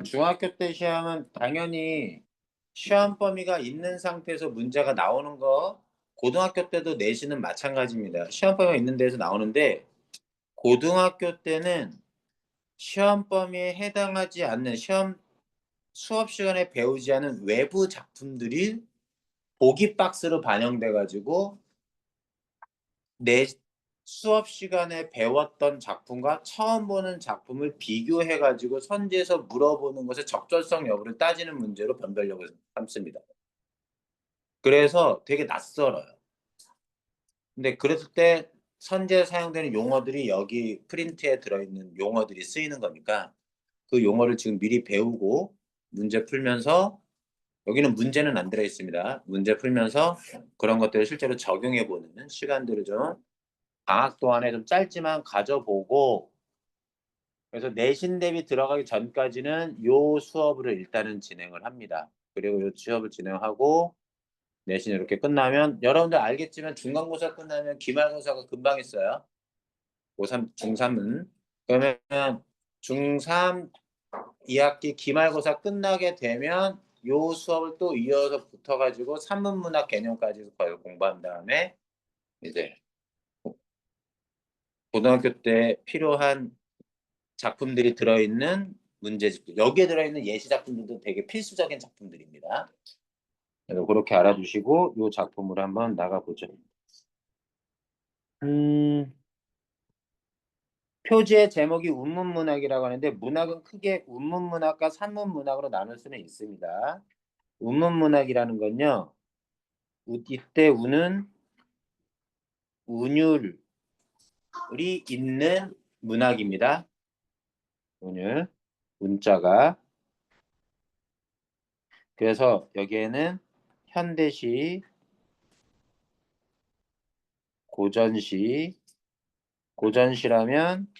중학교 때 시험은 당연히 시험 범위가 있는 상태에서 문제가 나오는 거, 고등학교 때도 내신은 마찬가지입니다. 시험 범위가 있는 데서 나오는데, 고등학교 때는 시험 범위에 해당하지 않는 수업 시간에 배우지 않은 외부 작품들이 보기 박스로 반영돼 가지고 내 수업 시간에 배웠던 작품과 처음 보는 작품을 비교해 가지고 선지에서 물어보는 것의 적절성 여부를 따지는 문제로 변별력을 삼습니다. 그래서 되게 낯설어요. 근데 그랬을 때 선지에 사용되는 용어들이 여기 프린트에 들어있는 용어들이 쓰이는 거니까 그 용어를 지금 미리 배우고 문제 풀면서, 여기는 문제는 안 들어 있습니다. 문제 풀면서 그런 것들을 실제로 적용해 보는 시간들을 좀 방학 동안에 좀 짧지만 가져보고, 그래서 내신 대비 들어가기 전까지는 요 수업을 일단은 진행을 합니다. 그리고 요 수업을 진행하고 내신 이렇게 끝나면, 여러분들 알겠지만 중간고사 끝나면 기말고사가 금방 있어요. 고3, 중3은. 그러면 중3 2학기 기말고사 끝나게 되면 요 수업을 또 이어서 붙어가지고 산문문학 개념까지 거의 공부한 다음에 이제 고등학교 때 필요한 작품들이 들어있는 문제집, 여기에 들어있는 예시 작품들도 되게 필수적인 작품들입니다. 그래서 그렇게 알아두시고 요 작품으로 한번 나가보죠. 음, 표지의 제목이 운문문학이라고 하는데, 문학은 크게 운문문학과 산문문학으로 나눌 수는 있습니다. 운문문학이라는 건요, 이때 운은 운율이 있는 문학입니다. 운율, 운자가. 그래서 여기에는 현대시, 고전시, 고전시라면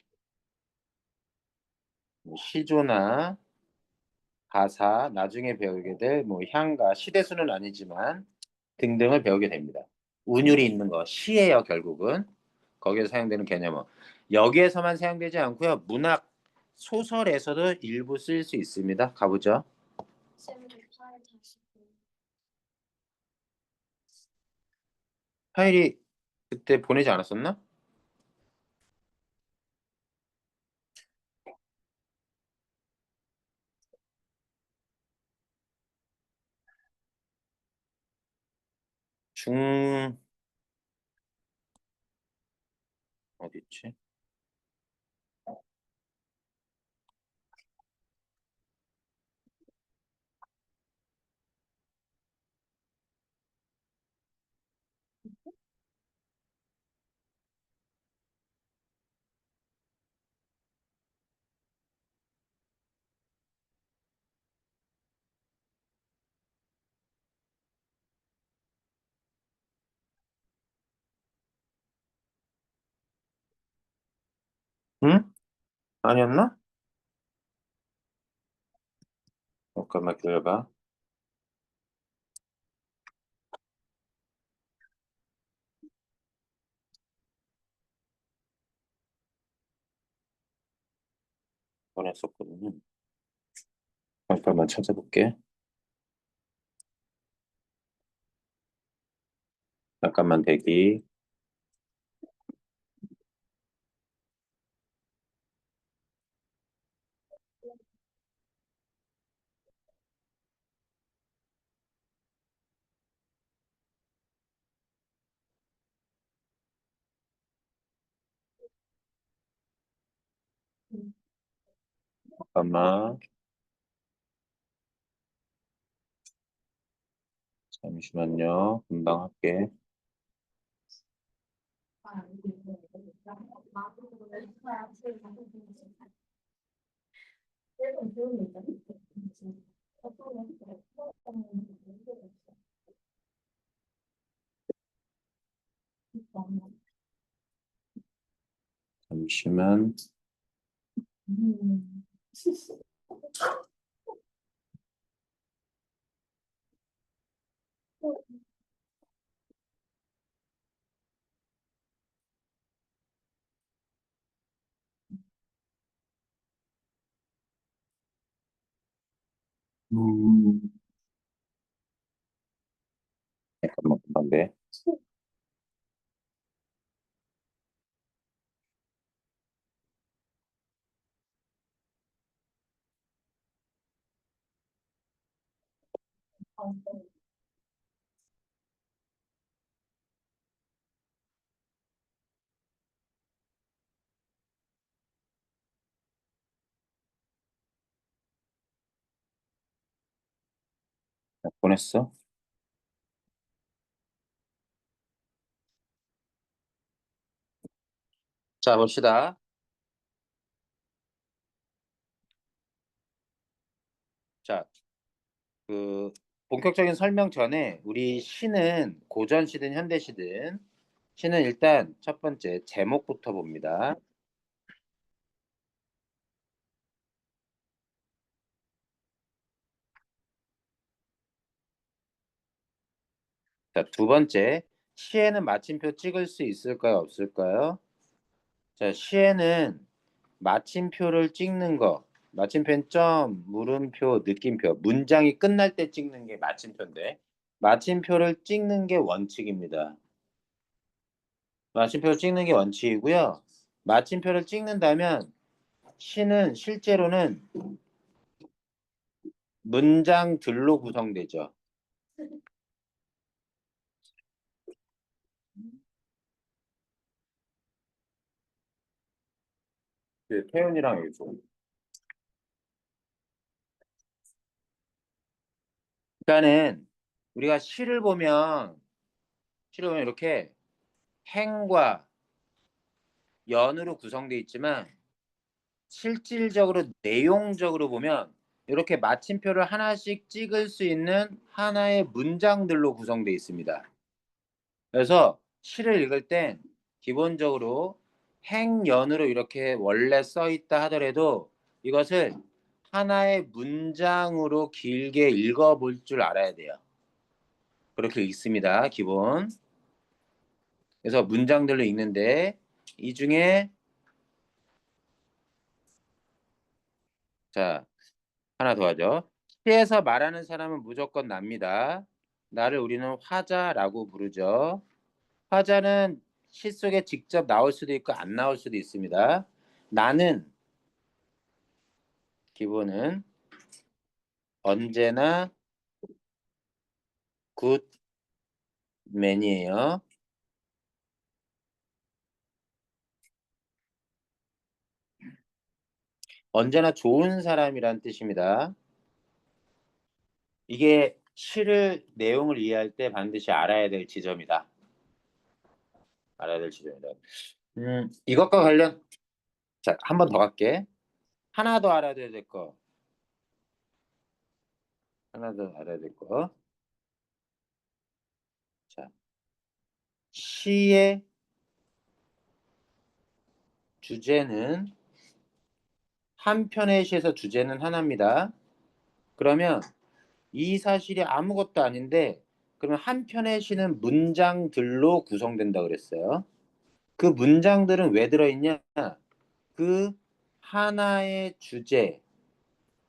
뭐 시조나 가사, 나중에 배우게 될 뭐 향가, 시대수는 아니지만 등등을 배우게 됩니다. 운율이 있는 거, 시예요, 결국은. 거기에서 사용되는 개념은. 여기에서만 사용되지 않고요. 문학, 소설에서도 일부 쓰일 수 있습니다. 가보죠. 파일이 그때 보내지 않았었나? 중, 어디 있지? 응? 아니었나? 잠깐만 기다려봐. 보냈었거든요. 잠깐만 찾아볼게. 잠깐만 대기. 잠깐만. 잠시만요. 금방 할게. 잠시만. 음, 잠깐만, 금방데. 보냈어. 자, 봅시다. 자, 그 본격적인 설명 전에 우리 시는 고전 시든 현대 시든 시는 일단 첫 번째 제목부터 봅니다. 자, 두 번째 시에는 마침표 찍을 수 있을까요, 없을까요? 자, 시에는 마침표를 찍는 거, 마침표는 점, 물음표, 느낌표, 문장이 끝날 때 찍는 게 마침표인데, 마침표를 찍는 게 원칙입니다. 마침표를 찍는 게 원칙이고요. 마침표를 찍는다면 시는 실제로는 문장들로 구성되죠. 그 태연이랑 일조. 그러니까는 우리가 시를 보면 이렇게 행과 연으로 구성되어 있지만 실질적으로 내용적으로 보면 이렇게 마침표를 하나씩 찍을 수 있는 하나의 문장들로 구성되어 있습니다. 그래서 시를 읽을 땐 기본적으로 행연으로 이렇게 원래 써 있다 하더라도 이것을 하나의 문장으로 길게 읽어볼 줄 알아야 돼요. 그렇게 읽습니다. 기본. 그래서 문장들로 읽는데 이 중에 자 하나 더 하죠. 시에서 말하는 사람은 무조건 납니다. 나를 우리는 화자라고 부르죠. 화자는 시 속에 직접 나올 수도 있고 안 나올 수도 있습니다. 나는 기본은 언제나 굿맨이에요. 언제나 좋은 사람이란 뜻입니다. 이게 시를 내용을 이해할 때 반드시 알아야 될 지점이다. 알아야 될 지점이다. 이것과 관련 자, 한 번 더 갈게. 하나 더 알아야 될 거. 하나 더 알아야 될 거. 자, 시의 주제는 한 편의 시에서 주제는 하나입니다. 그러면 이 사실이 아무것도 아닌데 그러면 한 편의 시는 문장들로 구성된다 그랬어요. 그 문장들은 왜 들어있냐? 그 하나의 주제,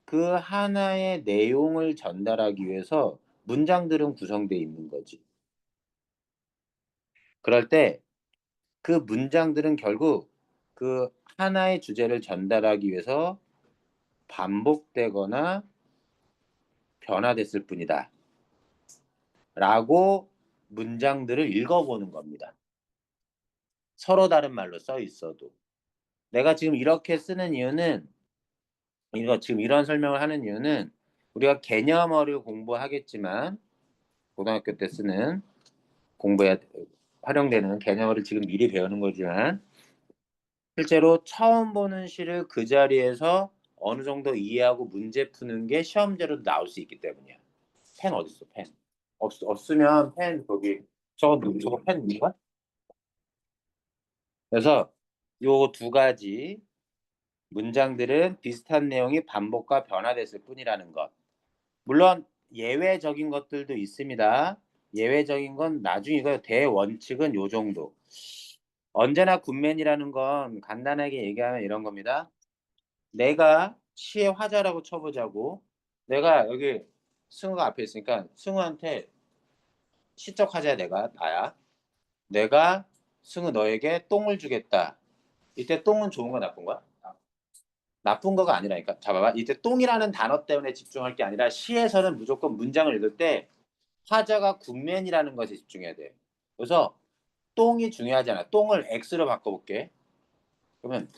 그 하나의 내용을 전달하기 위해서 문장들은 구성되어 있는 거지. 그럴 때 그 문장들은 결국 그 하나의 주제를 전달하기 위해서 반복되거나 변화됐을 뿐이다. 라고 문장들을 읽어보는 겁니다. 서로 다른 말로 써 있어도. 내가 지금 이렇게 쓰는 이유는, 이거 지금 이런 설명을 하는 이유는 우리가 개념어를 공부하겠지만, 고등학교 때 쓰는 공부에 활용되는 개념어를 지금 미리 배우는 거지만, 실제로 처음 보는 시를 그 자리에서 어느 정도 이해하고 문제 푸는 게 시험제로 나올 수 있기 때문이야. 펜 어딨어, 펜? 없으면 펜 거기, 저거 펜 인가? 그래서 요 두 가지 문장들은 비슷한 내용이 반복과 변화됐을 뿐이라는 것. 물론 예외적인 것들도 있습니다. 예외적인 건 나중에 이거 대원칙은 요 정도. 언제나 굿맨이라는 건 간단하게 얘기하면 이런 겁니다. 내가 시의 화자라고 쳐보자고. 내가 여기 승우가 앞에 있으니까 승우한테 시적 화자야 나야. 내가 승우 너에게 똥을 주겠다. 이때 똥은 좋은 거 나쁜 거야? 나쁜 거가 아니라니까. 잡아봐. 이때 똥이라는 단어 때문에 집중할 게 아니라 시에서는 무조건 문장을 읽을 때 화자가 굿맨이라는 것에 집중해야 돼. 그래서 똥이 중요하잖아. 똥을 X로 바꿔볼게. 그러면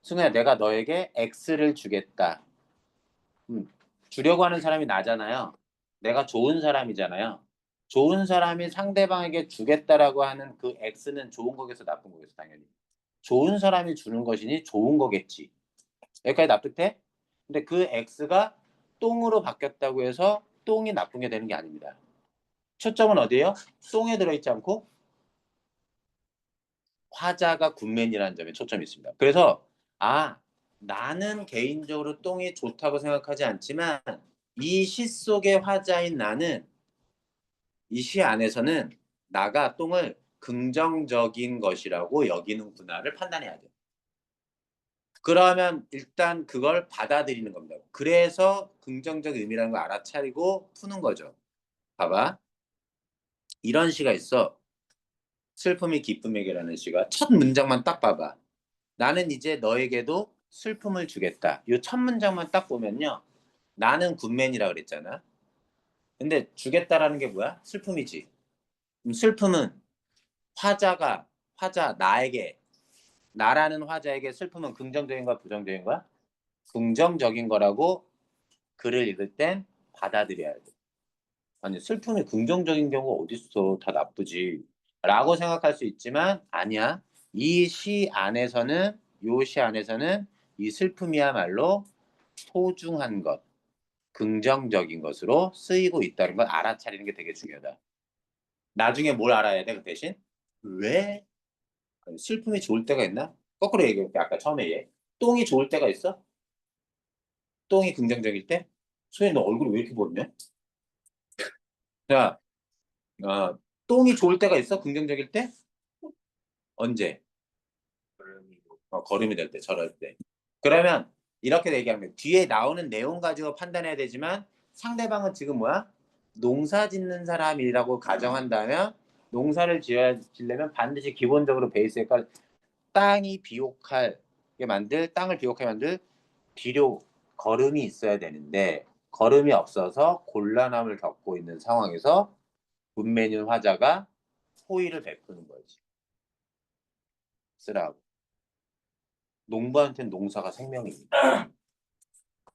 승우야 내가 너에게 X를 주겠다. 주려고 하는 사람이 나잖아요. 내가 좋은 사람이잖아요. 좋은 사람이 상대방에게 주겠다라고 하는 그 X는 좋은 거겠어, 나쁜 거겠어, 당연히. 좋은 사람이 주는 것이니 좋은 거겠지. 여기까지 납득돼? 근데 그 X가 똥으로 바뀌었다고 해서 똥이 나쁜 게 되는 게 아닙니다. 초점은 어디에요? 똥에 들어있지 않고 화자가 굿맨이라는 점에 초점이 있습니다. 그래서 나는 개인적으로 똥이 좋다고 생각하지 않지만 이 시 속의 화자인 나는 이 시 안에서는 나가 똥을 긍정적인 것이라고 여기는구나를 판단해야 돼. 그러면 일단 그걸 받아들이는 겁니다. 그래서 긍정적 의미라는 걸 알아차리고 푸는 거죠. 봐봐. 이런 시가 있어. 슬픔이 기쁨에게라는 시가 첫 문장만 딱 봐봐. 나는 이제 너에게도 슬픔을 주겠다. 이 첫 문장만 딱 보면요. 나는 굿맨이라 그랬잖아. 근데 주겠다라는 게 뭐야? 슬픔이지. 그럼 슬픔은 화자 나에게 나라는 화자에게 슬픔은 긍정적인 거야, 부정적인 거야? 긍정적인 거라고 글을 읽을 땐 받아들여야 돼. 아니 슬픔이 긍정적인 경우가 어딨어? 다 나쁘지. 라고 생각할 수 있지만 아니야. 요 시 안에서는 이 슬픔이야말로 소중한 것, 긍정적인 것으로 쓰이고 있다는 걸 알아차리는 게 되게 중요하다. 나중에 뭘 알아야 돼, 그 대신? 왜 슬픔이 좋을 때가 있나? 거꾸로 얘기해볼게. 아까 처음에 얘. 똥이 좋을 때가 있어? 똥이 긍정적일 때? 소연이 너 얼굴이 왜 이렇게 부었냐? 자, 어, 똥이 좋을 때가 있어? 긍정적일 때? 언제? 걸음이 될 때, 저럴 때. 그러면 이렇게 얘기하면 뒤에 나오는 내용 가지고 판단해야 되지만 상대방은 지금 뭐야? 농사 짓는 사람이라고 가정한다면 농사를 지려면 반드시 기본적으로 베이스가 땅을 비옥하게 만들 비료, 걸음이 있어야 되는데 걸음이 없어서 곤란함을 겪고 있는 상황에서 문매는 화자가 호의를 베푸는 거지. 쓰라고. 농부한테는 농사가 생명입니다.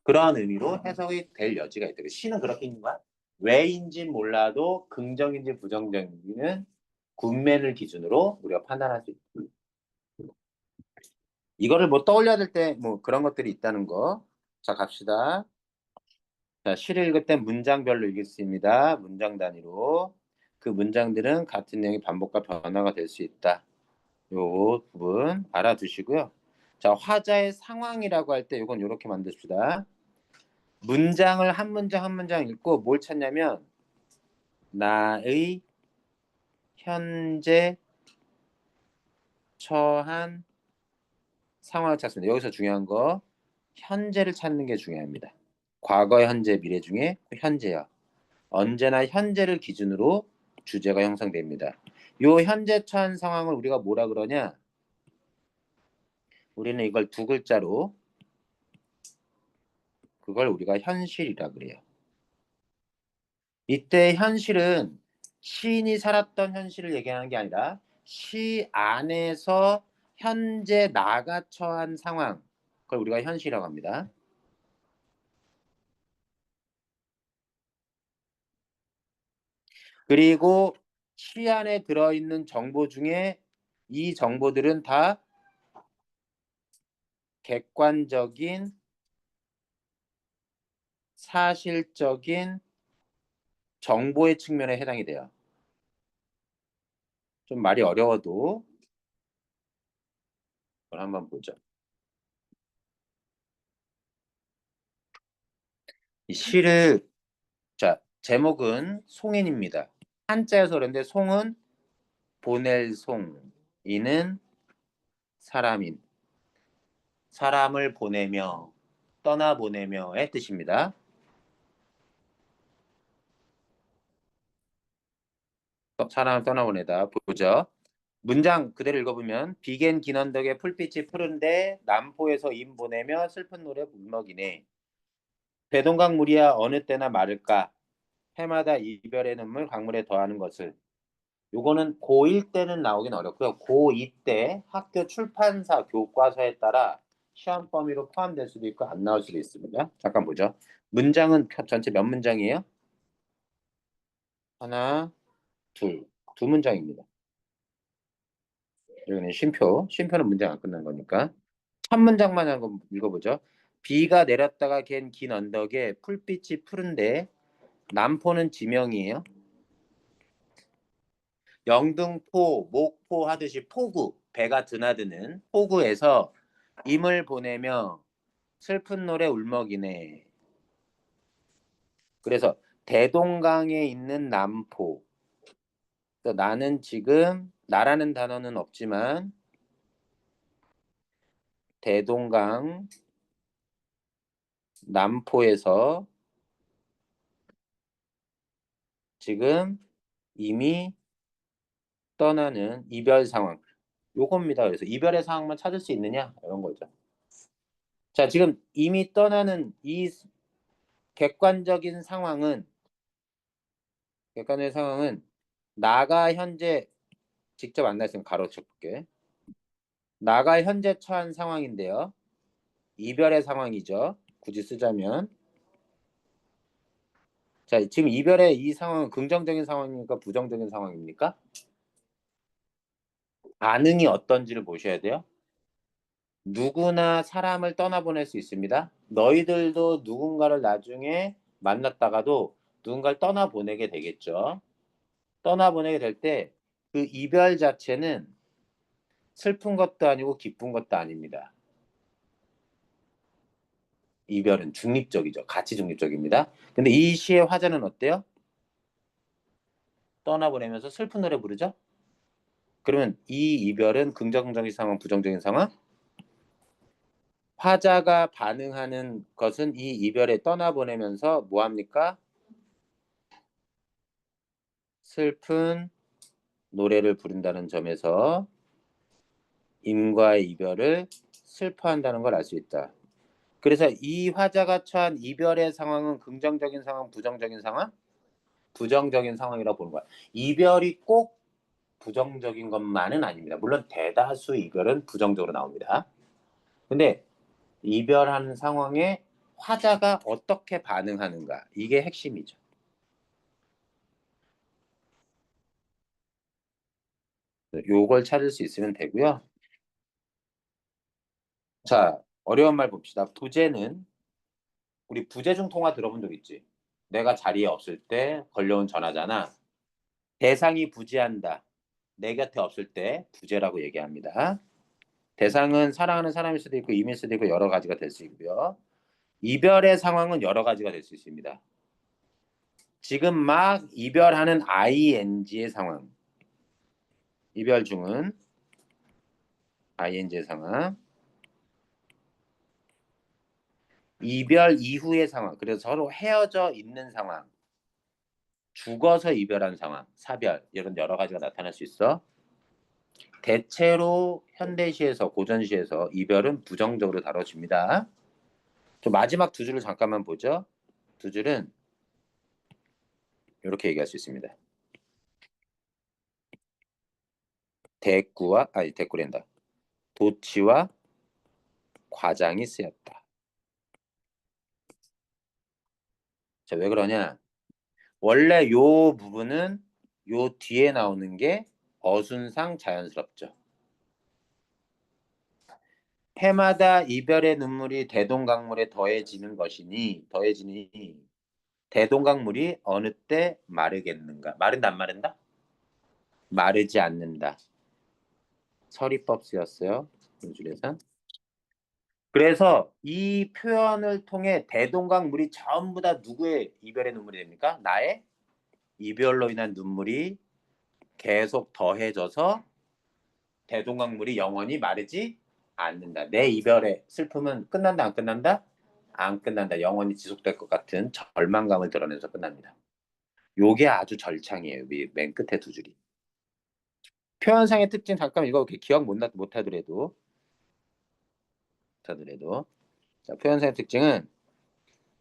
그러한 의미로 해석이 될 여지가 있다. 시는 그렇게 있는 거야? 왜인지 몰라도 긍정인지 부정적인지는 군맨을 기준으로 우리가 판단할 수 있다. 이거를 뭐 떠올려야 될 때 뭐 그런 것들이 있다는 거. 자, 갑시다. 자, 시를 읽을 땐 문장별로 읽겠습니다. 문장 단위로. 그 문장들은 같은 내용의 반복과 변화가 될 수 있다. 요 부분 알아두시고요. 자, 화자의 상황이라고 할 때 이건 이렇게 만듭시다. 문장을 한 문장 한 문장 읽고 뭘 찾냐면 나의 현재 처한 상황을 찾습니다. 여기서 중요한 거 현재를 찾는 게 중요합니다. 과거, 현재, 미래 중에 현재요. 언제나 현재를 기준으로 주제가 형성됩니다. 요 현재 처한 상황을 우리가 뭐라 그러냐? 우리는 이걸 두 글자로 그걸 우리가 현실이라 그래요. 이때 현실은 시인이 살았던 현실을 얘기하는 게 아니라 시 안에서 현재 나가 처한 상황, 그걸 우리가 현실이라고 합니다. 그리고 시 안에 들어있는 정보 중에 이 정보들은 다 객관적인, 사실적인 정보의 측면에 해당이 돼요. 좀 말이 어려워도 그걸 한번 보죠. 이 시를 자 제목은 송인입니다. 한자여서 그런데 송은 보낼 송, 이는 사람인, 사람을 보내며 떠나보내며의 뜻입니다. 사랑을 떠나보내다. 보죠. 문장 그대로 읽어보면 비겐 긴 언덕에 풀빛이 푸른데 남포에서 임 보내며 슬픈 노래 울먹이네. 대동강 물이야 어느 때나 마를까. 해마다 이별의 눈물 강물에 더하는 것을. 요거는 고1 때는 나오긴 어렵고요. 고2 때 학교 출판사 교과서에 따라 시험 범위로 포함될 수도 있고 안 나올 수도 있습니다. 잠깐 보죠. 문장은 전체 몇 문장이에요? 하나, 둘. 두 문장입니다. 여기는 쉼표. 쉼표는 문장 안 끝난 거니까. 첫 문장만 한번 읽어보죠. 비가 내렸다가 갠 긴 언덕에 풀빛이 푸른데 남포는 지명이에요. 영등포, 목포 하듯이 포구, 배가 드나드는 포구에서 임을 보내며 슬픈 노래 울먹이네. 그래서 대동강에 있는 남포. 나는 지금 나라는 단어는 없지만 대동강 남포에서 지금 이미 떠나는 이별 상황. 요겁니다. 그래서 이별의 상황만 찾을 수 있느냐? 이런 거죠. 자, 지금 이미 떠나는 이 객관적인 상황은 나가 현재 직접 안 나있으면 가로쳐 볼게. 나가 현재 처한 상황인데요. 이별의 상황이죠. 굳이 쓰자면. 자, 지금 이별의 이 상황은 긍정적인 상황입니까? 부정적인 상황입니까? 반응이 어떤지를 보셔야 돼요. 누구나 사람을 떠나보낼 수 있습니다. 너희들도 누군가를 나중에 만났다가도 누군가를 떠나보내게 되겠죠. 떠나보내게 될 때 그 이별 자체는 슬픈 것도 아니고 기쁜 것도 아닙니다. 이별은 중립적이죠. 가치 중립적입니다. 근데 이 시의 화자는 어때요? 떠나보내면서 슬픈 노래 부르죠? 그러면 이 이별은 긍정적인 상황, 부정적인 상황? 화자가 반응하는 것은 이 이별에 떠나보내면서 뭐합니까? 슬픈 노래를 부른다는 점에서 임과의 이별을 슬퍼한다는 걸 알 수 있다. 그래서 이 화자가 처한 이별의 상황은 긍정적인 상황, 부정적인 상황? 부정적인 상황이라고 보는 거야. 이별이 꼭 부정적인 것만은 아닙니다. 물론 대다수 이별은 부정적으로 나옵니다. 근데 이별하는 상황에 화자가 어떻게 반응하는가 이게 핵심이죠. 요걸 찾을 수 있으면 되고요. 자, 어려운 말 봅시다. 부재는 우리 부재중 통화 들어본 적 있지? 내가 자리에 없을 때 걸려온 전화잖아. 대상이 부재한다. 내 곁에 없을 때 부재라고 얘기합니다. 대상은 사랑하는 사람일 수도 있고 임일 수도 있고 여러 가지가 될 수 있고요. 이별의 상황은 여러 가지가 될 수 있습니다. 지금 막 이별하는 ing의 상황. 이별 중은 ing의 상황. 이별 이후의 상황. 그래서 서로 헤어져 있는 상황. 죽어서 이별한 상황. 사별. 이런 여러 가지가 나타날 수 있어. 대체로 현대시에서 고전시에서 이별은 부정적으로 다뤄집니다. 좀 마지막 두 줄을 잠깐만 보죠. 두 줄은 이렇게 얘기할 수 있습니다. 대꾸란다. 도치와 과장이 쓰였다. 자, 왜 그러냐? 원래 요 부분은 요 뒤에 나오는 게 어순상 자연스럽죠. 해마다 이별의 눈물이 대동강물에 더해지니 대동강물이 어느 때 마르겠는가? 마른다 안 마른다? 마르지 않는다. 서리법 쓰였어요. 이 줄에서. 그래서 이 표현을 통해 대동강물이 전부 다 누구의 이별의 눈물이 됩니까? 나의 이별로 인한 눈물이 계속 더해져서 대동강물이 영원히 마르지 않는다. 내 이별의 슬픔은 끝난다, 안 끝난다? 안 끝난다. 영원히 지속될 것 같은 절망감을 드러내서 끝납니다. 요게 아주 절창이에요. 맨 끝에 두 줄이. 표현상의 특징 잠깐 읽어볼게요. 기억 못하더라도. 자, 표현상의 특징은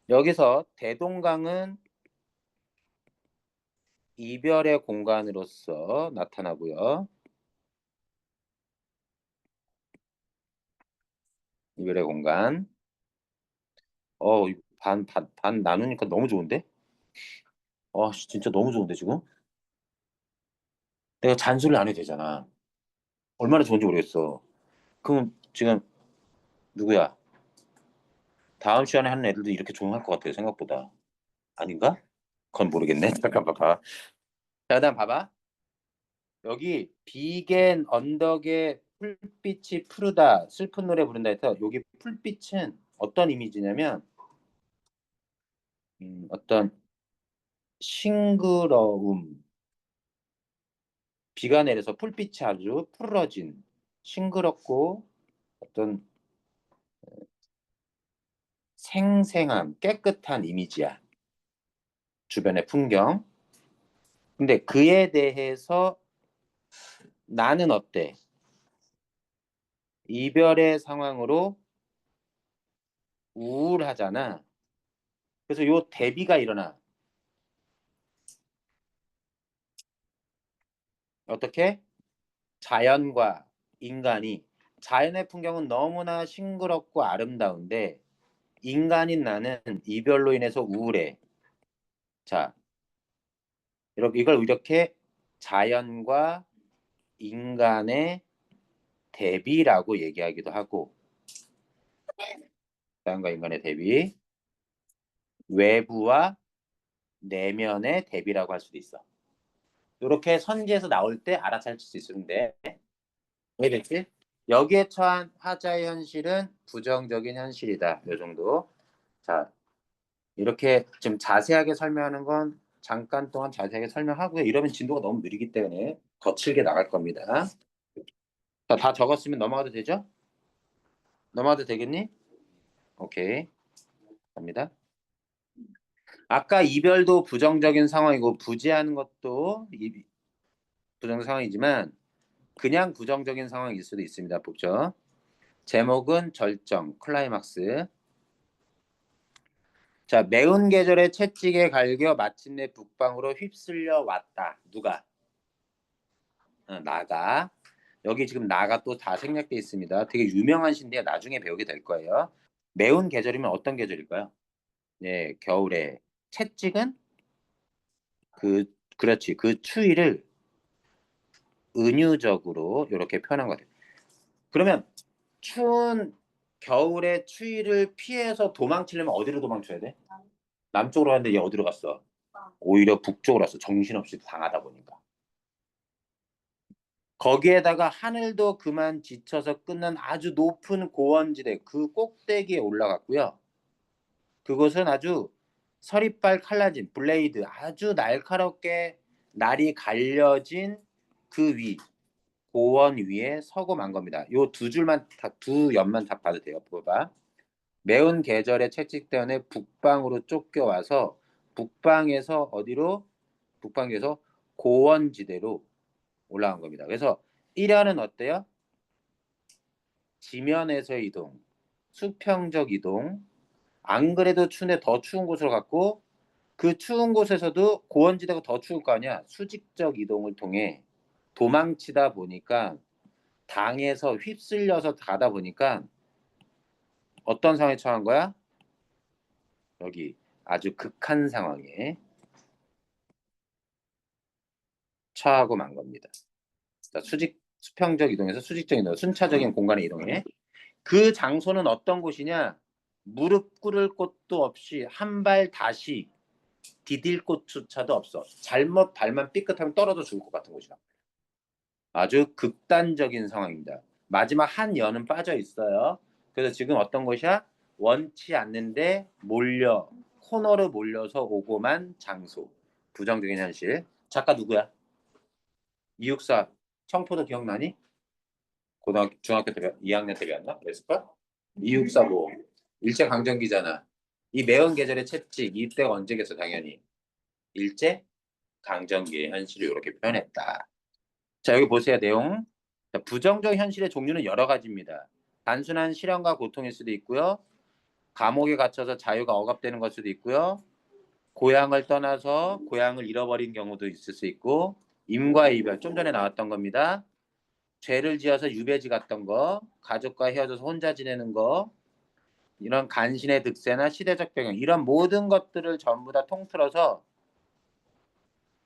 여기서 대동강은 이별의 공간으로서 나타나고요. 이별의 공간. 반 나누니까 너무 좋은데? 진짜 너무 좋은데, 지금? 내가 잔소리를 안 해도 되잖아. 얼마나 좋은지 모르겠어. 그럼 지금 누구야? 다음 시간에 하는 애들도 이렇게 조용할 것 같아요, 생각보다. 아닌가? 그건 모르겠네. 잠깐 봐봐. 자, 그다음 봐봐. 여기 비겐 언덕에 풀빛이 푸르다 슬픈 노래 부른다 해서 여기 풀빛은 어떤 이미지냐면 어떤 싱그러움, 비가 내려서 풀빛이 아주 푸르러진 싱그럽고 어떤 생생함, 깨끗한 이미지야. 주변의 풍경. 근데 그에 대해서 나는 어때? 이별의 상황으로 우울하잖아. 그래서 요 대비가 일어나. 어떻게? 자연과 인간이 자연의 풍경은 너무나 싱그럽고 아름다운데 인간인 나는 이별로 인해서 우울해. 자, 이걸 이렇게 자연과 인간의 대비라고 얘기하기도 하고 자연과 인간의 대비, 외부와 내면의 대비라고 할 수도 있어. 이렇게 선지에서 나올 때 알아차릴 수 있는데 왜 됐지? 여기에 처한 화자의 현실은 부정적인 현실이다. 이 정도. 자, 이렇게 좀 자세하게 설명하는 건 잠깐 동안 자세하게 설명하고요. 이러면 진도가 너무 느리기 때문에 거칠게 나갈 겁니다. 자, 다 적었으면 넘어가도 되죠? 넘어가도 되겠니? 오케이. 갑니다. 아까 이별도 부정적인 상황이고 부재하는 것도 부정 상황이지만 그냥 부정적인 상황일 수도 있습니다. 보죠. 제목은 절정, 클라이막스. 자, 매운 계절에 채찍에 갈겨 마침내 북방으로 휩쓸려 왔다. 누가? 나가. 여기 지금 나가 또 다 생략돼 있습니다. 되게 유명한 시인데 나중에 배우게 될 거예요. 매운 계절이면 어떤 계절일까요? 네, 겨울에. 채찍은 그렇지. 그 추위를 은유적으로 이렇게 표현한 것 같아요. 그러면 추운 겨울에 추위를 피해서 도망치려면 어디로 도망쳐야 돼? 남쪽으로 갔는데 얘 어디로 갔어? 오히려 북쪽으로 갔어. 정신없이 당하다 보니까. 거기에다가 하늘도 그만 지쳐서 끝난 아주 높은 고원지대 그 꼭대기에 올라갔고요. 그곳은 아주 서리빨 칼라진 블레이드 아주 날카롭게 날이 갈려진 그 고원 위에 서고 만 겁니다. 요 두 줄만 두 연만 딱 봐도 돼요. 봐봐. 매운 계절에 채찍 때문에 북방으로 쫓겨와서 북방에서 어디로? 북방에서 고원지대로 올라간 겁니다. 그래서 1화는 어때요? 지면에서의 이동, 수평적 이동, 안 그래도 추운데 더 추운 곳으로 갔고 그 추운 곳에서도 고원지대가 더 추울 거 아니야. 수직적 이동을 통해 도망치다 보니까 당에서 휩쓸려서 가다 보니까 어떤 상황에 처한 거야? 여기 아주 극한 상황에 처하고 만 겁니다. 자, 수평적 이동에서 수직적 이동, 순차적인 공간의 이동에 그 장소는 어떤 곳이냐? 무릎 꿇을 곳도 없이 한 발 다시 디딜 곳조차도 없어. 잘못 발만 삐끗하면 떨어져 죽을 것 같은 곳이다. 아주 극단적인 상황입니다. 마지막 한 연은 빠져 있어요. 그래서 지금 어떤 곳이야? 원치 않는데 코너로 몰려서 오고만 장소. 부정적인 현실. 작가 누구야? 이육사. 청포도 기억나니? 중학교 때 2학년 때 배웠나? 그랬을까? 이육사 뭐 일제강점기잖아. 이 매운 계절의 채찍 이때가 언제겠어 당연히. 일제? 강정기의 현실을 이렇게 표현했다. 자, 여기 보세요. 내용. 자, 부정적 현실의 종류는 여러 가지입니다. 단순한 실현과 고통일 수도 있고요. 감옥에 갇혀서 자유가 억압되는 것 수도 있고요. 고향을 떠나서 고향을 잃어버린 경우도 있을 수 있고, 임과 이별, 좀 전에 나왔던 겁니다. 죄를 지어서 유배지 갔던 거, 가족과 헤어져서 혼자 지내는 거, 이런 간신의 득세나 시대적 배경, 이런 모든 것들을 전부 다 통틀어서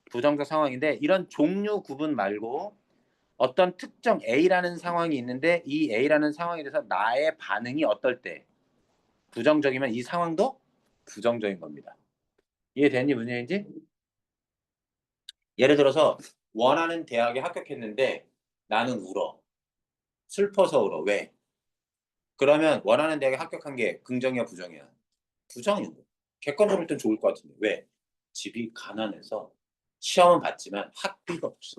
부정적 상황인데, 이런 종류 구분 말고 어떤 특정 A라는 상황이 있는데, 이 A라는 상황에 대해서 나의 반응이 어떨 때 부정적이면 이 상황도 부정적인 겁니다. 이해되니 무슨 얘기인지? 예를 들어서 원하는 대학에 합격했는데 나는 울어. 슬퍼서 울어. 왜? 그러면 원하는 대학에 합격한 게 긍정이야, 부정이야? 부정인 거야. 객관적으로 볼 땐 좋을 것 같은데. 왜? 집이 가난해서 시험은 봤지만 학비가 없어.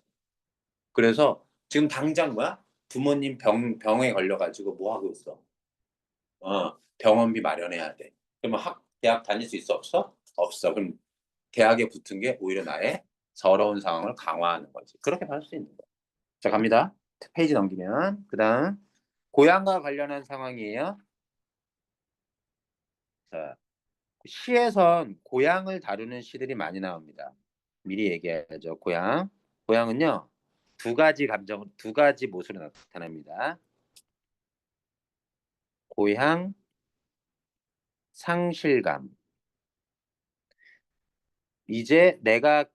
그래서 지금 당장 뭐야? 부모님 병에 걸려가지고 뭐 하고 있어? 병원비 마련해야 돼. 그러면 대학 다닐 수 있어? 없어? 없어. 그럼 대학에 붙은 게 오히려 나의 서러운 상황을 강화하는 거지. 그렇게 볼 수 있는 거야. 자, 갑니다. 페이지 넘기면. 그 다음, 고향과 관련한 상황이에요. 자, 시에선 고향을 다루는 시들이 많이 나옵니다. 미리 얘기해야죠. 고향. 고향은요, 두 가지 모습으로 나타납니다. 고향, 상실감. 이제 내가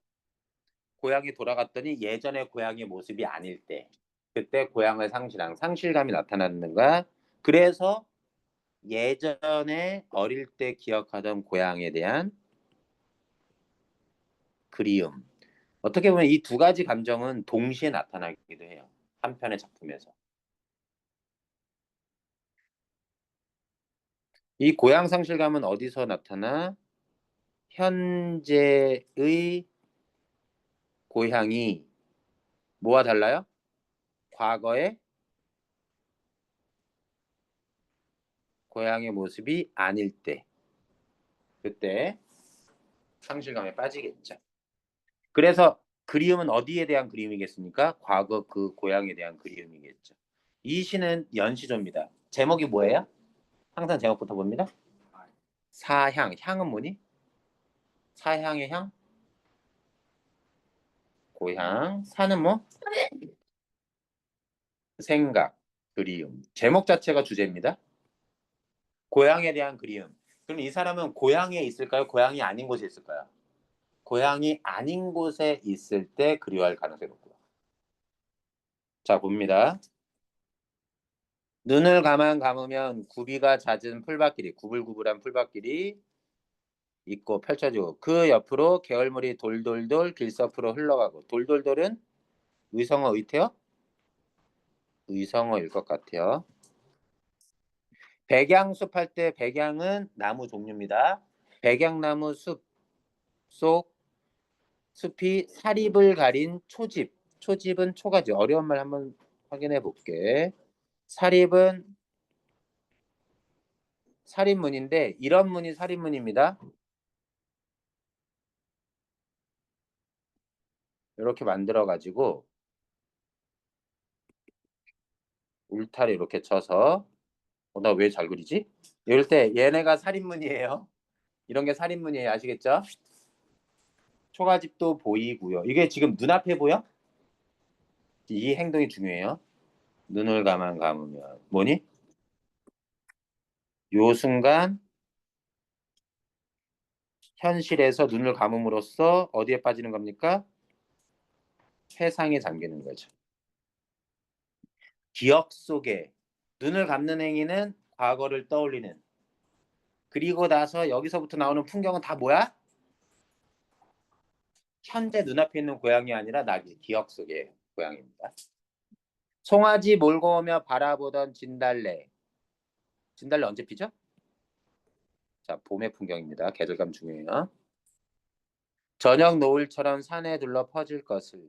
고향에 돌아갔더니 예전의 고향의 모습이 아닐 때, 그때 고향을 상실감이 나타나는 거야. 그래서 예전에 어릴 때 기억하던 고향에 대한 그리움. 어떻게 보면 이 두 가지 감정은 동시에 나타나기도 해요. 한 편의 작품에서. 이 고향 상실감은 어디서 나타나? 현재의 고향이 뭐와 달라요? 과거의 고향의 모습이 아닐 때. 그때 상실감에 빠지겠죠. 그래서 그리움은 어디에 대한 그리움이겠습니까? 과거 그 고향에 대한 그리움이겠죠. 이 시는 연시조입니다. 제목이 뭐예요? 항상 제목부터 봅니다. 사향. 향은 뭐니? 사향의 향? 고향. 사는 뭐? 생각, 그리움. 제목 자체가 주제입니다. 고향에 대한 그리움. 그럼 이 사람은 고향에 있을까요? 고향이 아닌 곳에 있을까요? 고향이 아닌 곳에 있을 때 그리워할 가능성이 높고요. 자, 봅니다. 눈을 감으면 구비가 잦은 풀밭길이, 구불구불한 풀밭길이 있고 펼쳐지고 그 옆으로 개울물이 돌돌돌 길서프로 흘러가고 돌돌돌은 의성어 의태어? 의성어일 것 같아요. 백양숲 할 때 백양은 나무 종류입니다. 백양나무 숲 속 숲이 사립을 가린 초집. 초집은 초가지. 어려운 말 한번 확인해 볼게. 사립은 살인문인데 이런 문이 살인문입니다. 이렇게 만들어 가지고 울타리 이렇게 쳐서 나 왜 잘 그리지? 이럴 때 얘네가 살인문이에요. 이런 게 살인문이에요. 아시겠죠? 초가집도 보이고요. 이게 지금 눈앞에 보여? 이 행동이 중요해요. 눈을 감으면 뭐니? 요 순간 현실에서 눈을 감음으로써 어디에 빠지는 겁니까? 회상에 잠기는 거죠. 기억 속에 눈을 감는 행위는 과거를 떠올리는. 그리고 나서 여기서부터 나오는 풍경은 다 뭐야? 현재 눈앞에 있는 고향이 아니라 나기 기억 속의 고향입니다. 송아지 몰고 오며 바라보던 진달래. 진달래 언제 피죠? 자, 봄의 풍경입니다. 계절감 중요해요. 저녁 노을처럼 산에 둘러 퍼질 것을.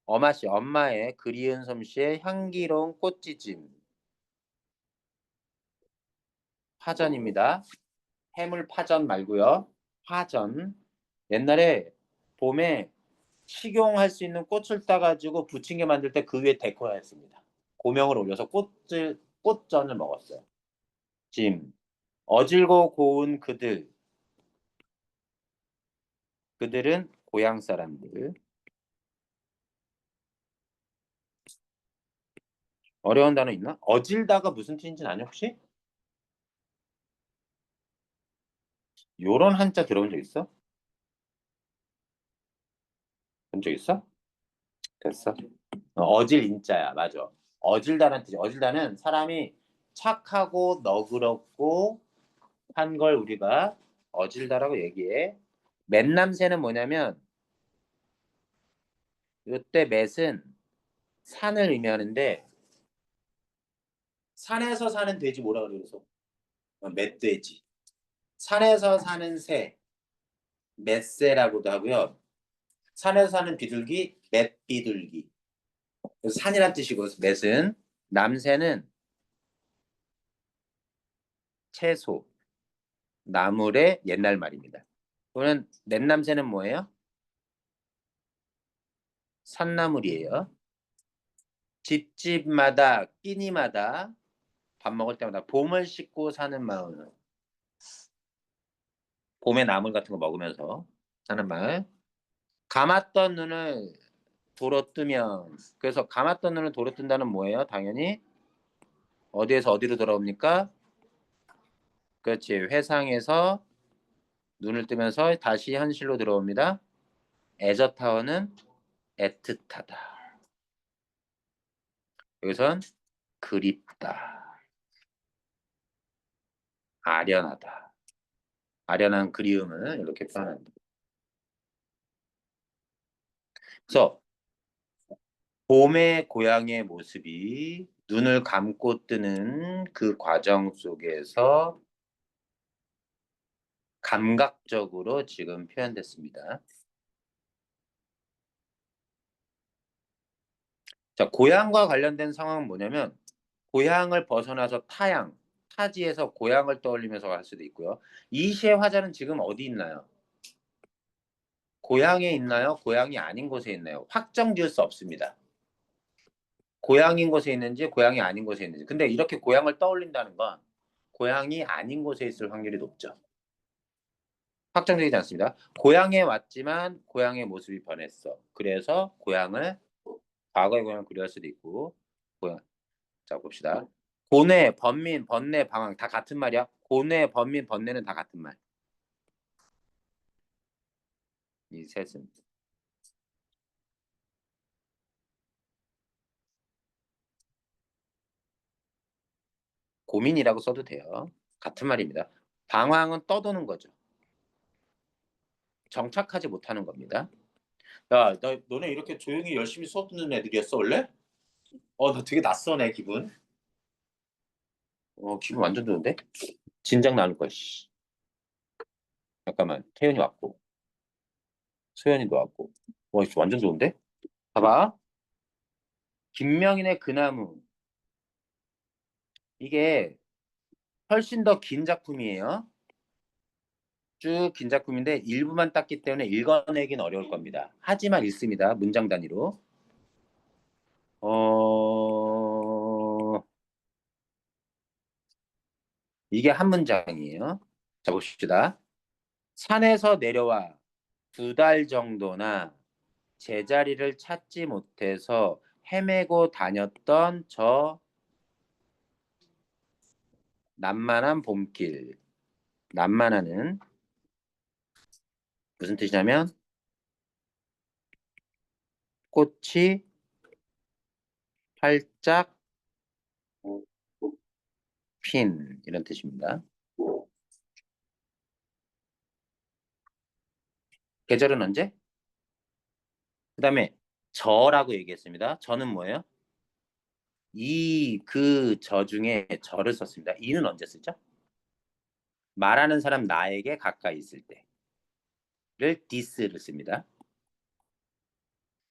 어마씨, 엄마의 그리운 솜씨의 향기로운 꽃지짐. 파전입니다. 해물 파전 말고요. 파전. 옛날에 봄에 식용할 수 있는 꽃을 따가지고 부침개 만들 때 그 위에 데코했습니다. 고명을 올려서 꽃전을 먹었어요. 찜. 어질고 고운 그들은 고향 사람들. 어려운 단어 있나? 어질다가 무슨 뜻인지 아냐 혹시? 요런 한자 들어본 적 있어? 본 적 있어? 됐어. 어질 인자야. 맞아. 어질다는 뜻이. 어질다는 사람이 착하고 너그럽고 한 걸 우리가 어질다라고 얘기해. 맷남새는 뭐냐면 요때 맷은 산을 의미하는데 산에서 사는 돼지 뭐라 그래 그래서 멧돼지. 산에서 사는 새 멧새라고도 하고요. 산에서 사는 비둘기 멧비둘기. 그래서 산이란 뜻이고 멧은 남새는 채소 나물의 옛날 말입니다. 또는 넷남새는 뭐예요? 산나물이에요. 집집마다 끼니마다 밥 먹을 때마다 봄을 씻고 사는 마을. 봄에 나물 같은 거 먹으면서 사는 마을. 감았던 눈을 도로 뜨면 그래서 감았던 눈을 도로 뜬다는 뭐예요? 당연히 어디에서 어디로 돌아옵니까? 그렇지. 회상에서 눈을 뜨면서 다시 현실로 들어옵니다. 애저타워는 애틋하다. 여기선 그립다. 아련하다. 아련한 그리움을 이렇게 표현한다. 그래서 봄의 고향의 모습이 눈을 감고 뜨는 그 과정 속에서 감각적으로 지금 표현됐습니다. 자, 고향과 관련된 상황은 뭐냐면 고향을 벗어나서 타지에서 고향을 떠올리면서 갈 수도 있고요. 이 시의 화자는 지금 어디 있나요? 고향에 있나요? 고향이 아닌 곳에 있나요? 확정 지을 수 없습니다. 고향인 곳에 있는지 고향이 아닌 곳에 있는지. 근데 이렇게 고향을 떠올린다는 건 고향이 아닌 곳에 있을 확률이 높죠. 확정되지 않습니다. 고향에 왔지만 고향의 모습이 변했어. 그래서 과거의 고향을 그리할 수도 있고 고향. 자 봅시다. 고뇌, 번민, 번뇌, 방황 다 같은 말이야. 고뇌, 번민, 번뇌는 다 같은 말. 이 셋은. 고민이라고 써도 돼요. 같은 말입니다. 방황은 떠도는 거죠. 정착하지 못하는 겁니다. 야, 너네 이렇게 조용히 열심히 수업 듣는 애들이었어, 원래? 나 되게 낯서네, 기분. 기분 완전 좋은데? 진작 나눌 걸, 씨. 잠깐만, 태연이 왔고, 소연이도 왔고. 완전 좋은데? 봐봐. 김명인의 그 나무. 이게 훨씬 더 긴 작품이에요. 쭉 긴 작품인데 일부만 땄기 때문에 읽어내긴 어려울 겁니다. 하지만 읽습니다. 문장 단위로. 이게 한 문장이에요. 자, 봅시다. 산에서 내려와 2달 정도나 제자리를 찾지 못해서 헤매고 다녔던 저 난만한 봄길. 난만하는 무슨 뜻이냐면 꽃이 활짝 핀 이런 뜻입니다. 계절은 언제? 그 다음에 저라고 얘기했습니다. 저는 뭐예요? 저 중에 저를 썼습니다. 이는 언제 쓰죠? 말하는 사람 나에게 가까이 있을 때를 this를 씁니다.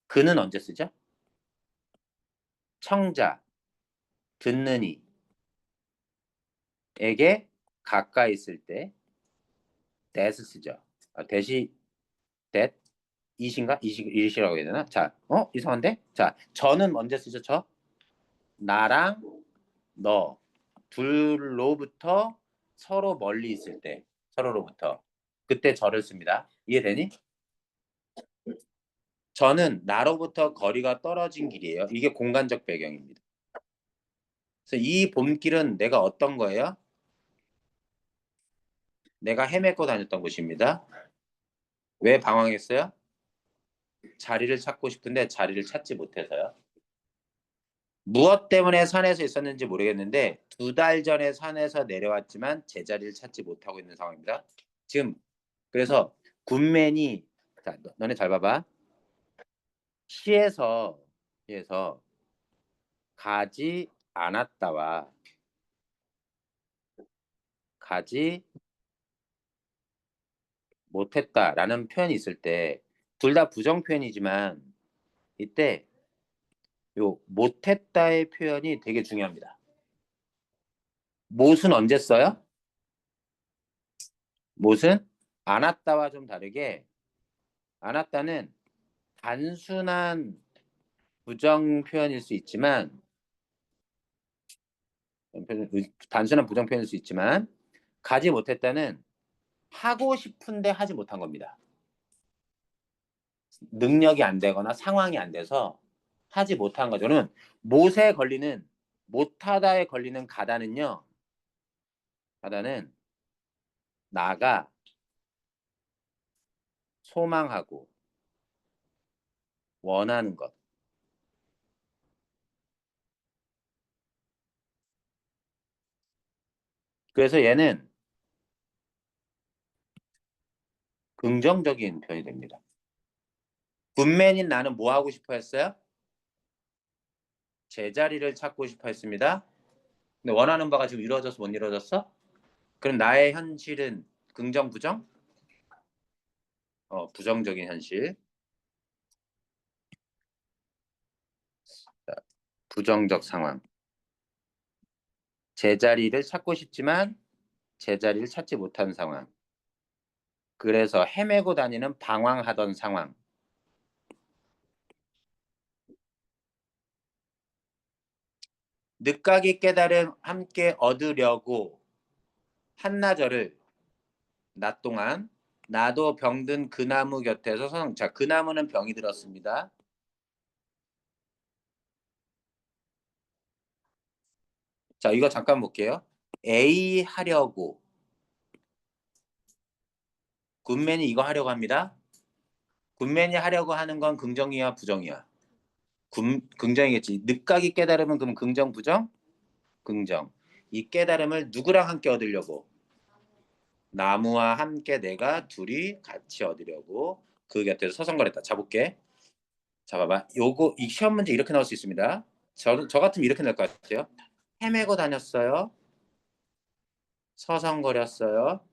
그는 언제 쓰죠? 청자, 듣는 이에게 가까이 있을 때 that을 쓰죠. that이 that 이신가? 이시라고 해야 되나? 자, 이상한데? 자, 저는 언제 쓰죠? 저? 나랑 너 둘로부터 서로 멀리 있을 때, 서로로부터 그때 저를 씁니다. 이해되니? 저는 나로부터 거리가 떨어진 길이에요. 이게 공간적 배경입니다. 그래서 이 봄길은 내가 어떤 거예요? 내가 헤매고 다녔던 곳입니다. 왜 방황했어요? 자리를 찾고 싶은데 자리를 찾지 못해서요. 무엇 때문에 산에서 있었는지 모르겠는데 2달 전에 산에서 내려왔지만 제자리를 찾지 못하고 있는 상황입니다. 지금 그래서 굿맨이 자, 너네 잘 봐봐. 시에서 가지 않았다와 가지 못했다라는 표현이 있을 때 둘 다 부정 표현이지만 이때 요 못했다의 표현이 되게 중요합니다. 못은 언제 써요? 못은 않았다와 좀 다르게 않았다는 단순한 부정 표현일 수 있지만 단순한 부정 표현일 수 있지만 가지 못했다는 하고 싶은데 하지 못한 겁니다. 능력이 안 되거나 상황이 안 돼서 하지 못한 거죠. 저는 못에 걸리는 못하다에 걸리는 가다는요. 가다는 나가 소망하고 원하는 것. 그래서 얘는 긍정적인 표현이 됩니다. 굿맨인 나는 뭐 하고 싶어 했어요? 제자리를 찾고 싶어 했습니다. 근데 원하는 바가 지금 이루어져서 못 이루어졌어? 그럼 나의 현실은 긍정, 부정? 부정적인 현실. 부정적 상황. 제자리를 찾고 싶지만 제자리를 찾지 못한 상황. 그래서 헤매고 다니는 방황하던 상황. 늦가기 깨달음 함께 얻으려고 한나절을 낮 동안 나도 병든 그 나무 곁에서 자, 그 나무는 병이 들었습니다. 자, 이거 잠깐 볼게요. A 하려고 굿맨이 이거 하려고 합니다. 굿맨이 하려고 하는 건 긍정이야, 부정이야? 긍정이겠지. 늦가기 깨달음은 그럼 긍정, 부정? 긍정. 이 깨달음을 누구랑 함께 얻으려고? 나무와 함께 내가 둘이 같이 얻으려고 그 곁에서 서성거렸다. 자 볼게. 자 봐봐. 요거 이 시험 문제 이렇게 나올 수 있습니다. 저 같으면 이렇게 낼 것 같아요. 헤매고 다녔어요. 서성거렸어요.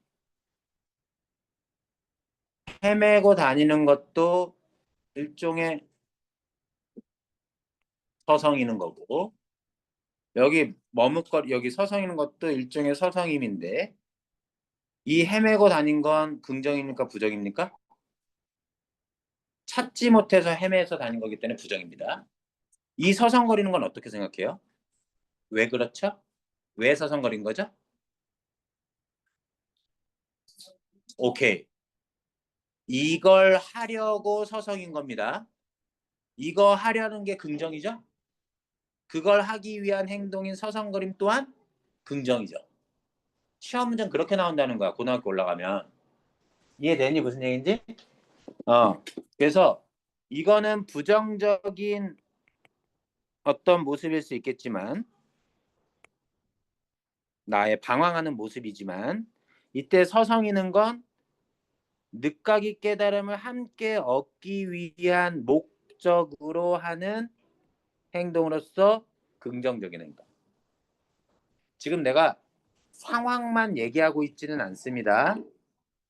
헤매고 다니는 것도 일종의 서성이는 거고 여기 머뭇거리 여기 서성이는 것도 일종의 서성임인데 이 헤매고 다닌 건 긍정입니까 부정입니까? 찾지 못해서 헤매서 다닌 거기 때문에 부정입니다. 이 서성거리는 건 어떻게 생각해요? 왜 그렇죠? 왜 서성거린 거죠? 오케이. 이걸 하려고 서성인 겁니다. 이거 하려는 게 긍정이죠? 그걸 하기 위한 행동인 서성거림 또한 긍정이죠. 시험 문제는 그렇게 나온다는 거야. 고등학교 올라가면. 이해되니 무슨 얘기인지? 그래서 이거는 부정적인 어떤 모습일 수 있겠지만 나의 방황하는 모습이지만 이때 서성이는 건 늦가기 깨달음을 함께 얻기 위한 목적으로 하는 행동으로서 긍정적인 행동. 지금 내가 상황만 얘기하고 있지는 않습니다.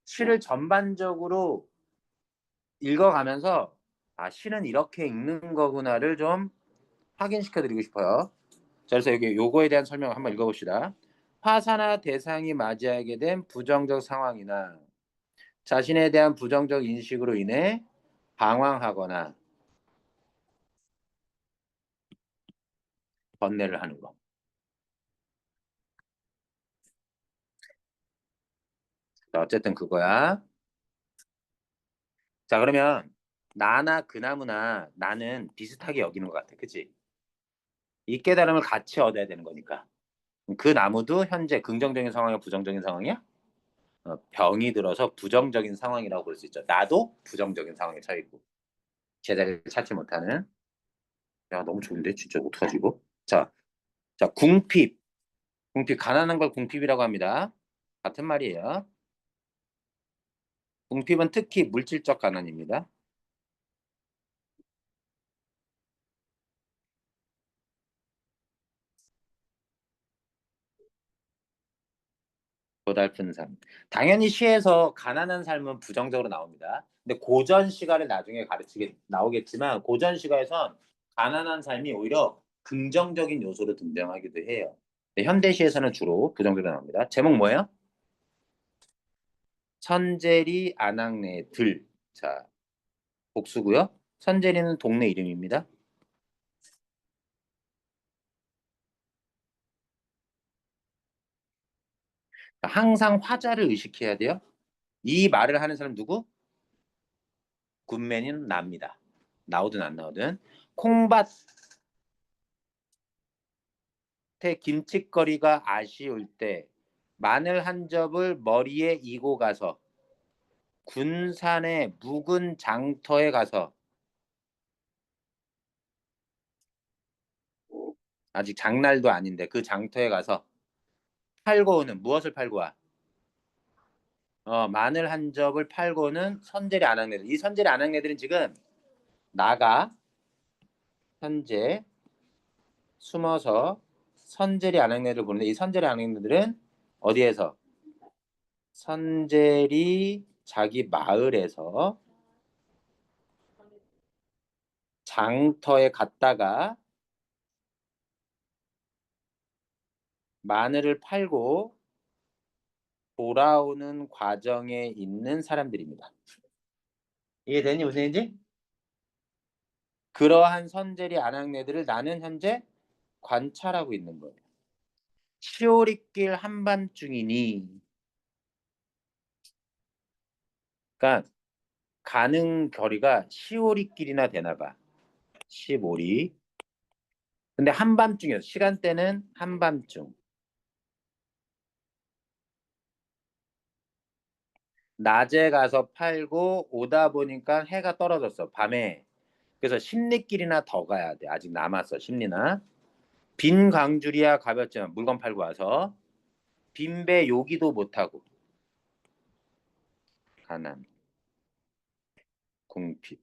시를 전반적으로 읽어가면서 시는 이렇게 읽는 거구나를 좀 확인시켜 드리고 싶어요. 자, 그래서 여기 요거에 대한 설명을 한번 읽어봅시다. 화사나 대상이 맞이하게 된 부정적 상황이나 자신에 대한 부정적 인식으로 인해 방황하거나 번뇌를 하는 거. 자, 어쨌든 그거야. 자, 그러면 나나 그 나무나 나는 비슷하게 여기는 것 같아. 그치? 이 깨달음을 같이 얻어야 되는 거니까. 그 나무도 현재 긍정적인 상황이야, 부정적인 상황이야? 병이 들어서 부정적인 상황이라고 볼 수 있죠. 나도 부정적인 상황에 처해있고 제자리를 찾지 못하는. 야, 너무 좋은데 진짜 어떡하지 이거? 자, 궁핍. 궁핍 가난한 걸 궁핍이라고 합니다. 같은 말이에요. 궁핍은 특히 물질적 가난입니다. 고달픈 삶. 당연히 시에서 가난한 삶은 부정적으로 나옵니다. 근데 고전 시가를 나중에 가르치게 나오겠지만 고전 시가에선 가난한 삶이 오히려 긍정적인 요소로 등장하기도 해요. 근데 현대 시에서는 주로 부정적으로 나옵니다. 제목 뭐예요? 선제리 안악내 들. 자, 복수고요. 선제리는 동네 이름입니다. 항상 화자를 의식해야 돼요. 이 말을 하는 사람 누구? 굿맨인 납니다. 나오든 안 나오든. 콩밭에 김칫거리가 아쉬울 때 마늘 한 접을 머리에 이고 가서 군산의 묵은 장터에 가서 아직 장날도 아닌데 그 장터에 가서 팔고 오는 무엇을 팔고 와? 마늘 한 접을 팔고 오는 선제리 아낙네들. 이 선제리 아낙네들은 지금 나가 현재 숨어서 선제리 아낙네를 보는데 이 선제리 아낙네들은 어디에서? 선제리 자기 마을에서 장터에 갔다가 마늘을 팔고 돌아오는 과정에 있는 사람들입니다. 이해되니 무슨 얘기인지? 그러한 선제리 아낙네들을 나는 현재 관찰하고 있는 거예요. 시오리길 한밤중이니, 그러니까 가는 거리가 시오리길이나 되나 봐. 시오리. 근데 한밤중이었어. 시간대는 한밤중. 낮에 가서 팔고 오다 보니까 해가 떨어졌어. 밤에. 그래서 십리길이나 더 가야 돼. 아직 남았어. 십리나. 빈 광주리야 가볍지만 물건 팔고 와서 빈배 요기도 못하고 가난 궁핍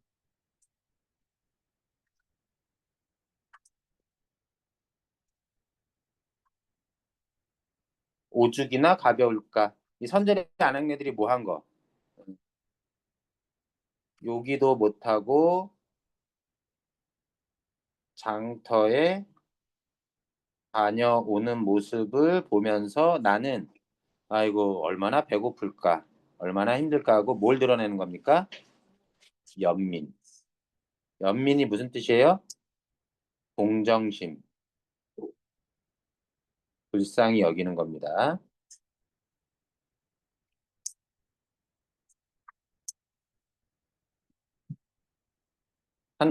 오죽이나 가벼울까. 이 선제리 아낙네들이 뭐 한 거? 요기도 못하고 장터에 다녀오는 모습을 보면서 나는 아이고 얼마나 배고플까 얼마나 힘들까 하고 뭘 드러내는 겁니까? 연민. 연민이 무슨 뜻이에요? 동정심, 불쌍히 여기는 겁니다.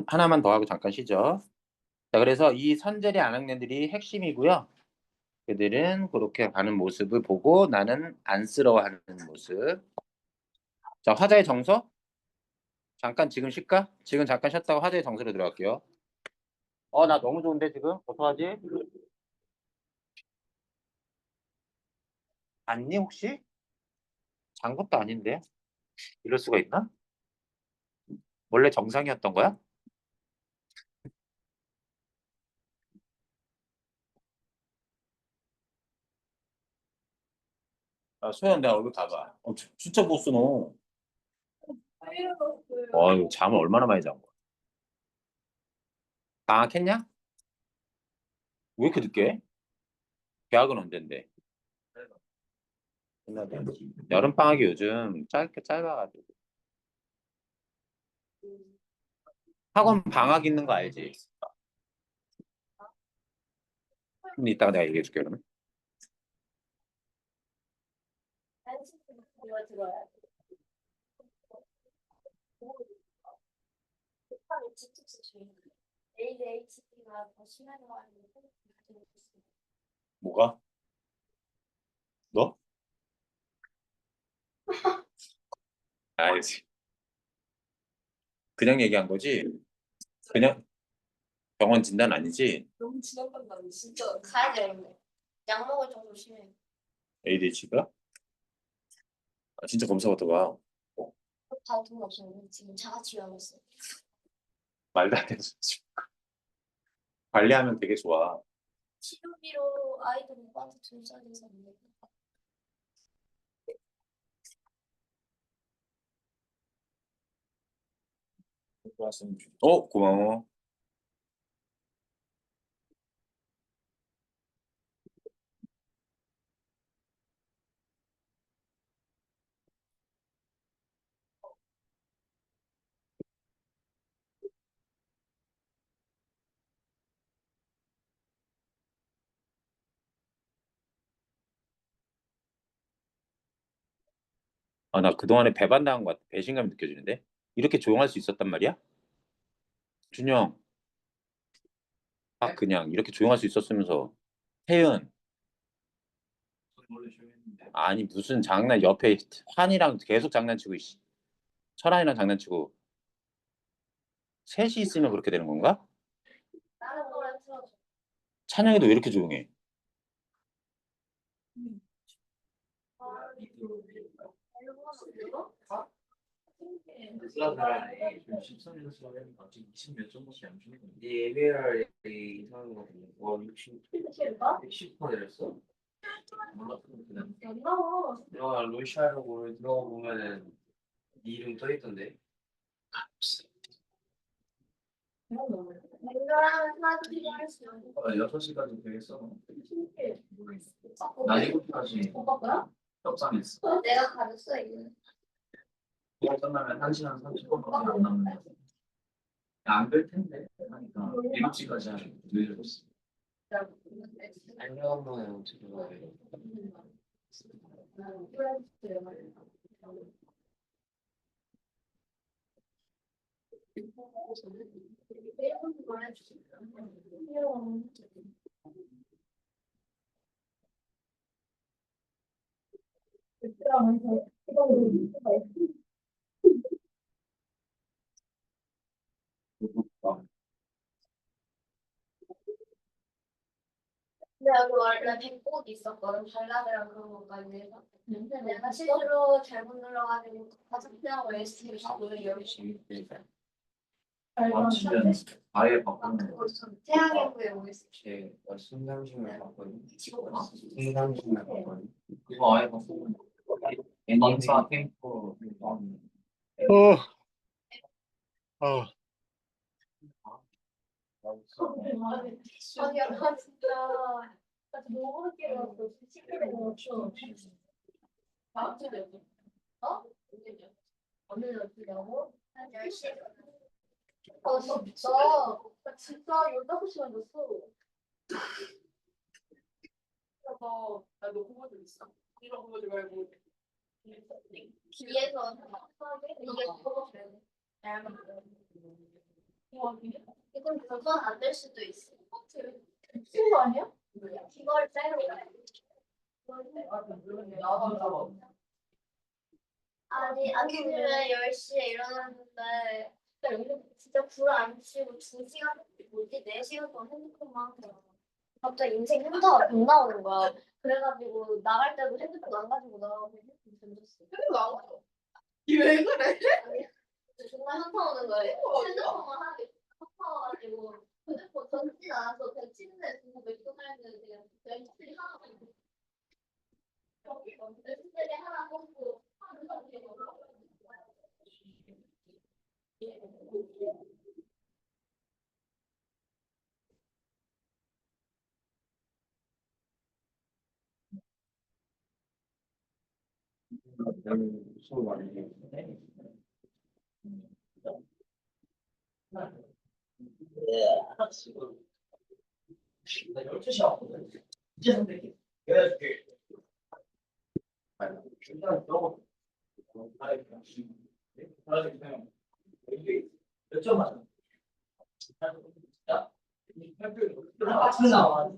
하나만 더 하고 잠깐 쉬죠. 자, 그래서 이 선제리 아낙네들이 핵심이고요. 그들은 그렇게 가는 모습을 보고 나는 안쓰러워하는 모습. 자, 화자의 정서? 잠깐 지금 쉴까? 지금 잠깐 쉬었다가 화자의 정서로 들어갈게요. 나 너무 좋은데 지금? 어떡하지? 잤니 혹시? 잔 것도 아닌데? 이럴 수가 있나? 원래 정상이었던 거야? 소연 내 얼굴 봐봐. 진짜 못 쓰노. 이거 잠을 얼마나 많이 잔 거야? 방학했냐? 왜 이렇게 늦게? 계약은 언젠데? 끝나야지. 여름 방학이 요즘 짧게 짧아가지고. 학원 방학 있는 거 알지? 근데 이따가 내가 얘기해 줄게 그러면. 뭐가? 너? 알지. 그냥 얘기한 거지? 그냥 병원 진단 아니지? 너무 지나간다. 진짜 가야 되는데. 약 먹을 정도 심해. ADHD가? 아, 진짜 검사 받아 봐. 받을 돈 없었는데 지금 자가치유하고 있어. 말도 안 되는 소리. 관리하면 되게 좋아. 치료비로 아이들 오빠한테 돈 써야 돼서 안 돼. 고마워. 아, 나 그동안에 배반당한 것 같아. 배신감이 느껴지는데? 이렇게 조용할 수 있었단 말이야? 준영, 아, 그냥 이렇게 조용할 수 있었으면서. 태연, 아니, 무슨 장난, 옆에 환이랑 계속 장난치고, 이씨. 철환이랑 장난치고. 셋이 있으면 그렇게 되는 건가? 다른 노래 틀어줘. 찬영이도 왜 이렇게 조용해? 수학을 좀 13년 수학을 갑자기 20몇 점밖에 안 주는 건데 예배를 이상한 거 같은데 와 60, 110% 내렸어 몰랐거든 그냥 내가 러시아라고 들어가 보면은 네 이름 떠있던데 냉정한 사람들이 할 수 있는 6시까지 되겠어 나 7시까지 떡상했어 내가 가졌어 이거. 이거 끝나면 1시간 30분밖에 안 남는데 안될 텐데 하니까 7시까지 하면 늦어졌어 안녕하세요 지금 근데 여기 원래 백곡 있었거든. 발라드랑 그런 것까지 해서. 근데 내가 실수로 잘못 눌러가지고 가족들하고 OST를 잡으면 열심히 맞추면 아예 바꾸는 그거 있어. 태양의 후예 OST. 제 순상심을 바꿔요. 순상심을 바꿔요. 이거 아예 바꾸는 엔딩사 템포 어. 아니, 나 진짜 나 너무 늦게 일어났어. 시키는 거 없어. 다음 주에 여기. 어? 오늘 어디냐고? 한 10시. 진짜. 나 진짜 15시간 잤어. 나너 후보들 있어? 이런 후보들 말고. 뒤에서 이게 그거 돼. 이건 그건 안 될 수도 있어. 미친 거 아니야? 이걸 빼고. 아니 아침에 10시에 일어났는데 진짜 불 안 치고 2시간 뭐지 4시간 동안 핸드폰만 하고 갑자기 인생 현타가 막 나오는 거야. 그래가지고 나갈 때도 핸드폰 안 가지고 나가고 핸드폰 던졌어. 핸드폰 안 가져. 왜 그래? 아니 정말 현타 오는 거예요. 핸드폰만 하게 현타 와가지고 핸드폰 던지지 않아서 그냥 침대에 두고 맥도날드 그냥 렌트리 하나 꽂고 렌트리 하나 꽂고 수업 많이 해. 나 12시 왔거든. 이제 선택해. 내가 해줄게. 일단 들어보. 몇 점 맞아? 야, 맞춘 나와.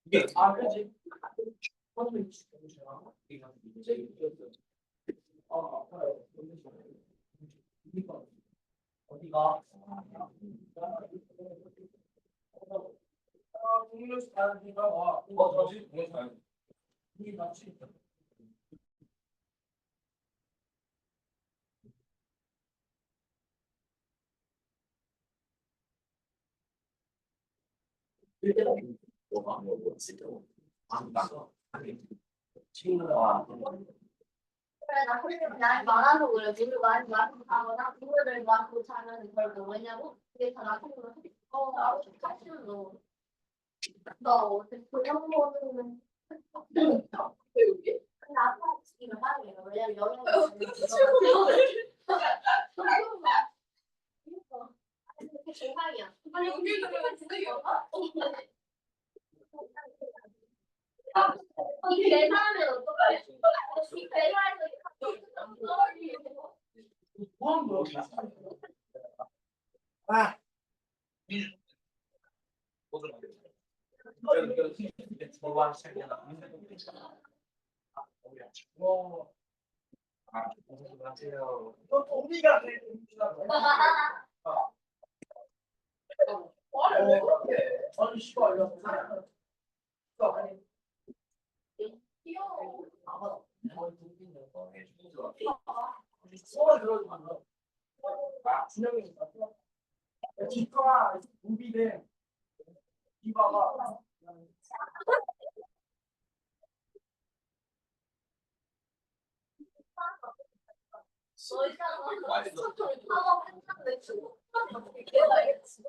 이게 그지? 어디가? 동료시 다니까 와. 저지? 동료시 다니. 이게 맞지? 뭐가 뭐 진짜 안 나가. 친구가 그래, 나 그렇게 많이 많아서 그래. 물을 많이 마시고 자거나 물을 마시고 자면 그걸 뭐 왜냐고? 그게 다 나쁜 거야. 나도 사실은 너 어제 그냥 먹는 근데 아빠 지금 하는 거 왜냐면 영양이 그게 정상이야. 아니 여기 들으면 진짜 이 계산하면 어떡해? 이 계산해서 뭐한 거야? 아. 안녕하세요. 너 동리가 돼. 아니 씨발 이거 귀여워. 소리 들어주면 준영이 지퍼가 무비대 이봐가 너 있잖아. 사업 했는데 주고. 내가 알겠지.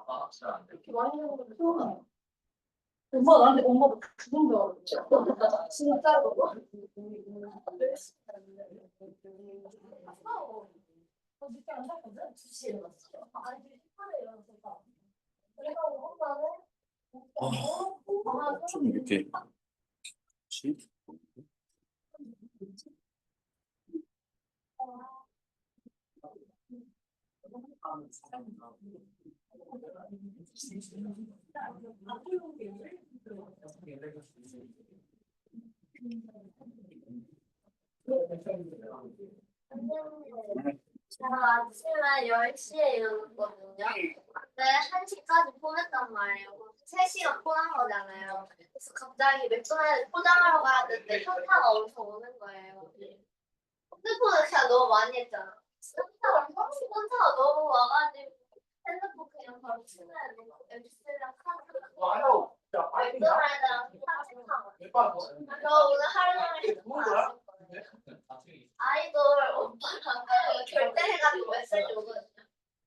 아 이렇게 많이 먹는 거 처음이야. 엄마 나한테 엄마가 죽은 줄 알았어. 진짜로. 늦게 안 잤거든? 2시에 일어났어. 아니, 10분에 일어났어. 그래서 엄마는 좀 이렇게 치? 제가 아침에 10시에 일어났거든요. 근데 1시까지 보냈단 말이에요. 3시간 포함한 거잖아요. 그래서 갑자기 맥도날드 포장하러 가야 되는데 현타가 엄청 오는 거예요. 핸드폰을 그냥 너무 많이 했잖아. 현타가 너무 와가지고 핸드폰 그냥 바로 치면서 앱스랑 카드 와요. 야 빨리 가. 맥도날드랑 카드 몇번 더. 저 오늘 하루 종일 누구야? 아이돌 오빠랑 결제해가지고 메시지 오거든요.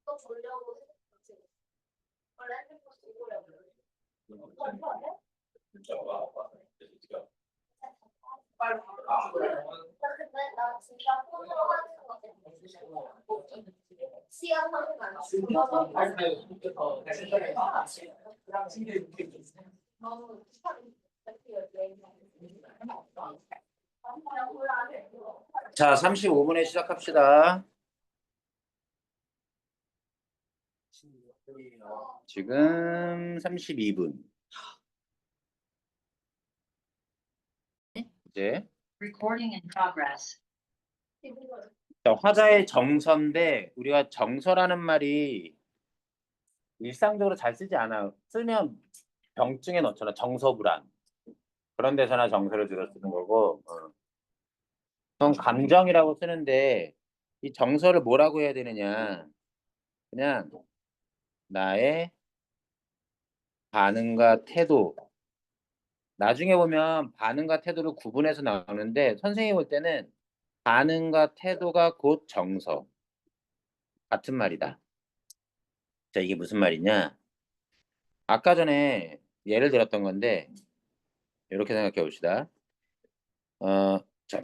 또 보려고 했었지. 원래 핸드폰 보려고. 빨리 근데 나 진짜 폰으로 하는 거 시간 확인 안 너무 그냥 몰라. 자, 35분에 시작합시다. 지금 32분. 이제 Recording in progress. 자, 화자의 정서인데 우리가 정서라는 말이 일상적으로 잘 쓰지 않아요. 쓰면 병증에 넣잖아. 정서불안. 그런 데서나 정서를 주로 쓰는 거고. 그럼 감정이라고 쓰는데 이 정서를 뭐라고 해야 되느냐? 그냥 나의 반응과 태도. 나중에 보면 반응과 태도를 구분해서 나오는데 선생님이 볼 때는 반응과 태도가 곧 정서. 같은 말이다. 자, 이게 무슨 말이냐? 아까 전에 예를 들었던 건데 이렇게 생각해 봅시다. 자,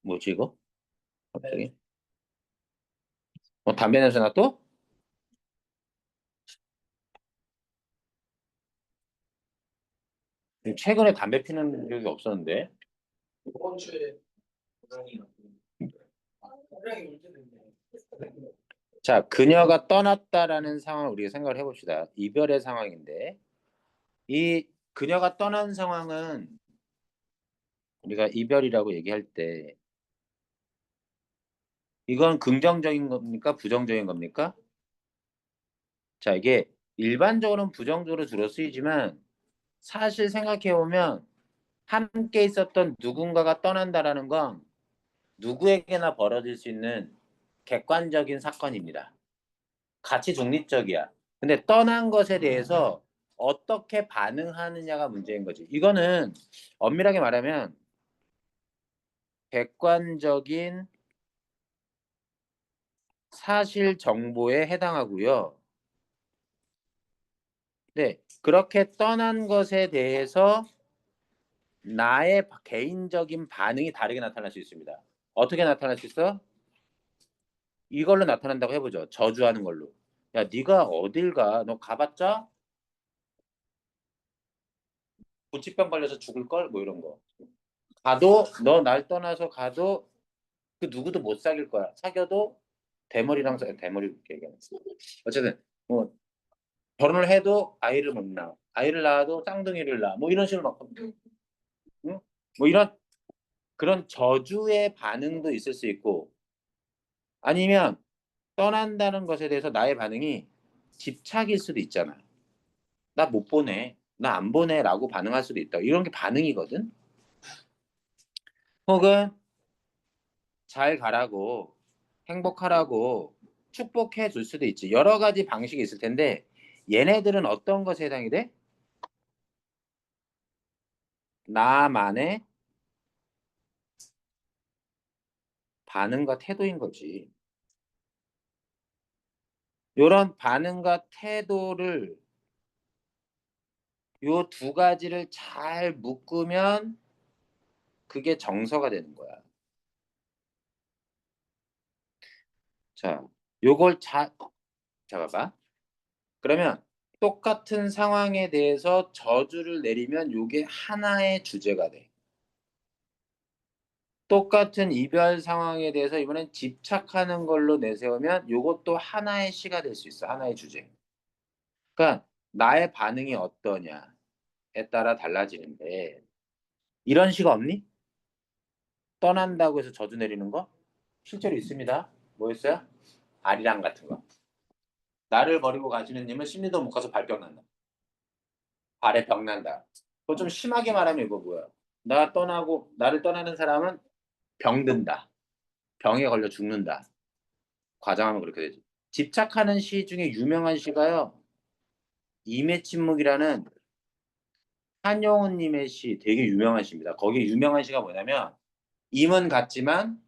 뭐지 이거? 갑자기? 담배 냄새 나 또? 최근에 담배 피는 적이 없었는데. 이번 주에 고양이가 고양이 문제됐네. 자, 그녀가 떠났다라는 상황을 우리가 생각을 해봅시다. 이별의 상황인데 이 그녀가 떠난 상황은 우리가 이별이라고 얘기할 때 이건 긍정적인 겁니까? 부정적인 겁니까? 자, 이게 일반적으로는 부정적으로 주로 쓰이지만 사실 생각해 보면 함께 있었던 누군가가 떠난다라는 건 누구에게나 벌어질 수 있는 객관적인 사건입니다. 가치 중립적이야. 근데 떠난 것에 대해서 어떻게 반응하느냐가 문제인 거지. 이거는 엄밀하게 말하면 객관적인 사실 정보에 해당하고요. 네, 그렇게 떠난 것에 대해서 나의 개인적인 반응이 다르게 나타날 수 있습니다. 어떻게 나타날 수 있어? 이걸로 나타난다고 해보죠. 저주하는 걸로. 야, 네가 어딜 가? 너 가봤자 고치병 걸려서 죽을 걸? 뭐 이런 거. 가도 너 날 떠나서 가도 그 누구도 못 사귈 거야. 사귀어도 대머리랑 대머리 이렇게 얘기하는 거. 어쨌든 뭐 결혼을 해도 아이를 못 낳아. 아이를 낳아도 쌍둥이를 낳아. 뭐 이런 식으로 막 응? 뭐 이런 그런 저주의 반응도 있을 수 있고 아니면 떠난다는 것에 대해서 나의 반응이 집착일 수도 있잖아. 나 못 보내. 나 안 보내라고 반응할 수도 있다. 이런 게 반응이거든. 혹은 잘 가라고 행복하라고 축복해 줄 수도 있지. 여러 가지 방식이 있을 텐데 얘네들은 어떤 것에 해당이 돼? 나만의 반응과 태도인 거지. 이런 반응과 태도를 요 두 가지를 잘 묶으면 그게 정서가 되는 거야. 자, 요걸 자, 봐봐. 그러면 똑같은 상황에 대해서 저주를 내리면 요게 하나의 주제가 돼. 똑같은 이별 상황에 대해서 이번엔 집착하는 걸로 내세우면 요것도 하나의 시가 될 수 있어. 하나의 주제. 그러니까 나의 반응이 어떠냐에 따라 달라지는데 이런 시가 없니? 떠난다고 해서 저주 내리는 거? 실제로 있습니다. 뭐였어요? 아리랑 같은 거. 나를 버리고 가시는 님은 심리도 못 가서 발병 난다. 발에 병 난다. 그거 좀 심하게 말하면 이거 뭐야? 나를 떠나는 사람은 병든다. 병에 걸려 죽는다. 과장하면 그렇게 되지. 집착하는 시 중에 유명한 시가요. 임의 침묵이라는 한용운님의 시 되게 유명한 시입니다. 거기 유명한 시가 뭐냐면 임은 갔지만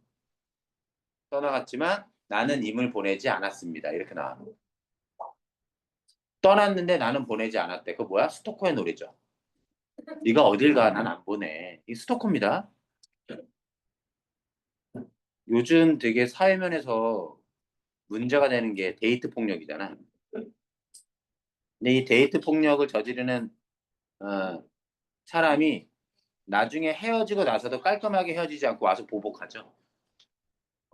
떠나갔지만 나는 임을 보내지 않았습니다. 이렇게 나와. 떠났는데 나는 보내지 않았대. 그거 뭐야? 스토커의 노래죠. 네가 어딜 가? 난 안 보내. 이 스토커입니다. 요즘 되게 사회면에서 문제가 되는 게 데이트 폭력이잖아. 근데 이 데이트 폭력을 저지르는 사람이 나중에 헤어지고 나서도 깔끔하게 헤어지지 않고 와서 보복하죠.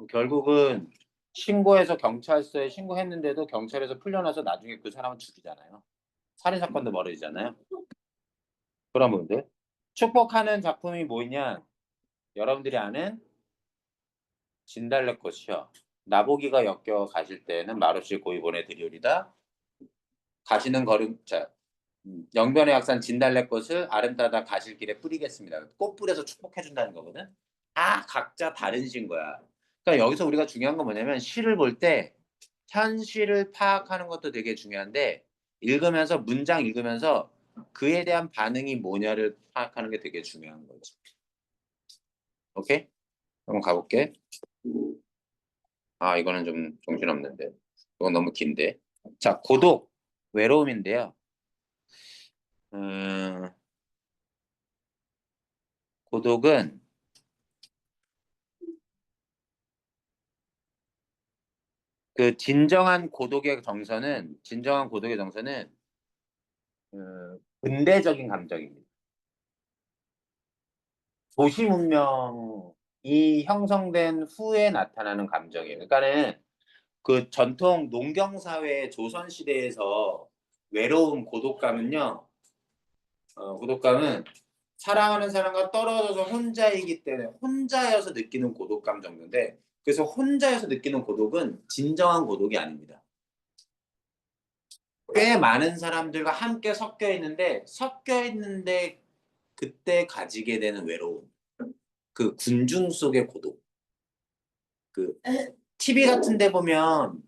결국은 신고해서 경찰서에 신고했는데도 경찰에서 풀려나서 나중에 그 사람은 죽이잖아요. 살인 사건도 벌어지잖아요. 그런 분들 축복하는 작품이 뭐냐? 여러분들이 아는 진달래꽃이요. 나보기가 엮여 가실 때는 말없이 고이 보내드리오리다. 가시는 걸음 자 영변의 약산 진달래꽃을 아름다다 가실 길에 뿌리겠습니다. 꽃 뿌려서 축복해 준다는 거거든. 다 각자 다른 시인 거야. 그러니까 여기서 우리가 중요한 건 뭐냐면 시를 볼 때 현실을 파악하는 것도 되게 중요한데 읽으면서 문장 읽으면서 그에 대한 반응이 뭐냐를 파악하는 게 되게 중요한 거지. 오케이? 한번 가볼게. 아, 이거는 좀 정신없는데. 이건 너무 긴데. 자, 고독, 외로움인데요. 음, 고독은 그 진정한 고독의 정서는 근대적인 감정입니다. 도시 문명이 형성된 후에 나타나는 감정이에요. 그러니까는 그 전통 농경 사회 조선 시대에서 외로움, 고독감은 사랑하는 사람과 떨어져서 혼자이기 때문에 혼자여서 느끼는 고독감 정도인데 그래서 혼자여서 느끼는 고독은 진정한 고독이 아닙니다. 꽤 많은 사람들과 함께 섞여 있는데 그때 가지게 되는 외로움. 그 군중 속의 고독. 그 TV 같은 데 보면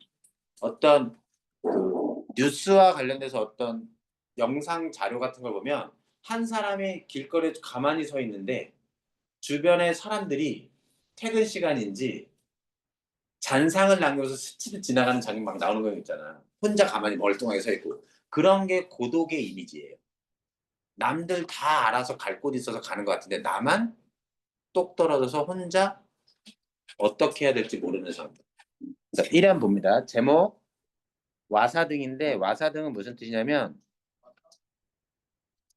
어떤 그 뉴스와 관련돼서 어떤 영상 자료 같은 걸 보면 한 사람이 길거리에 가만히 서 있는데 주변에 사람들이 퇴근 시간인지 잔상을 남겨서 스치듯 지나가는 장면 막 나오는 거 있잖아. 혼자 가만히 멀뚱하게 서 있고. 그런 게 고독의 이미지예요. 남들 다 알아서 갈 곳 있어서 가는 것 같은데 나만 똑 떨어져서 혼자 어떻게 해야 될지 모르는 상태. 자, 1회 봅니다. 제목 와사등인데 와사등은 무슨 뜻이냐면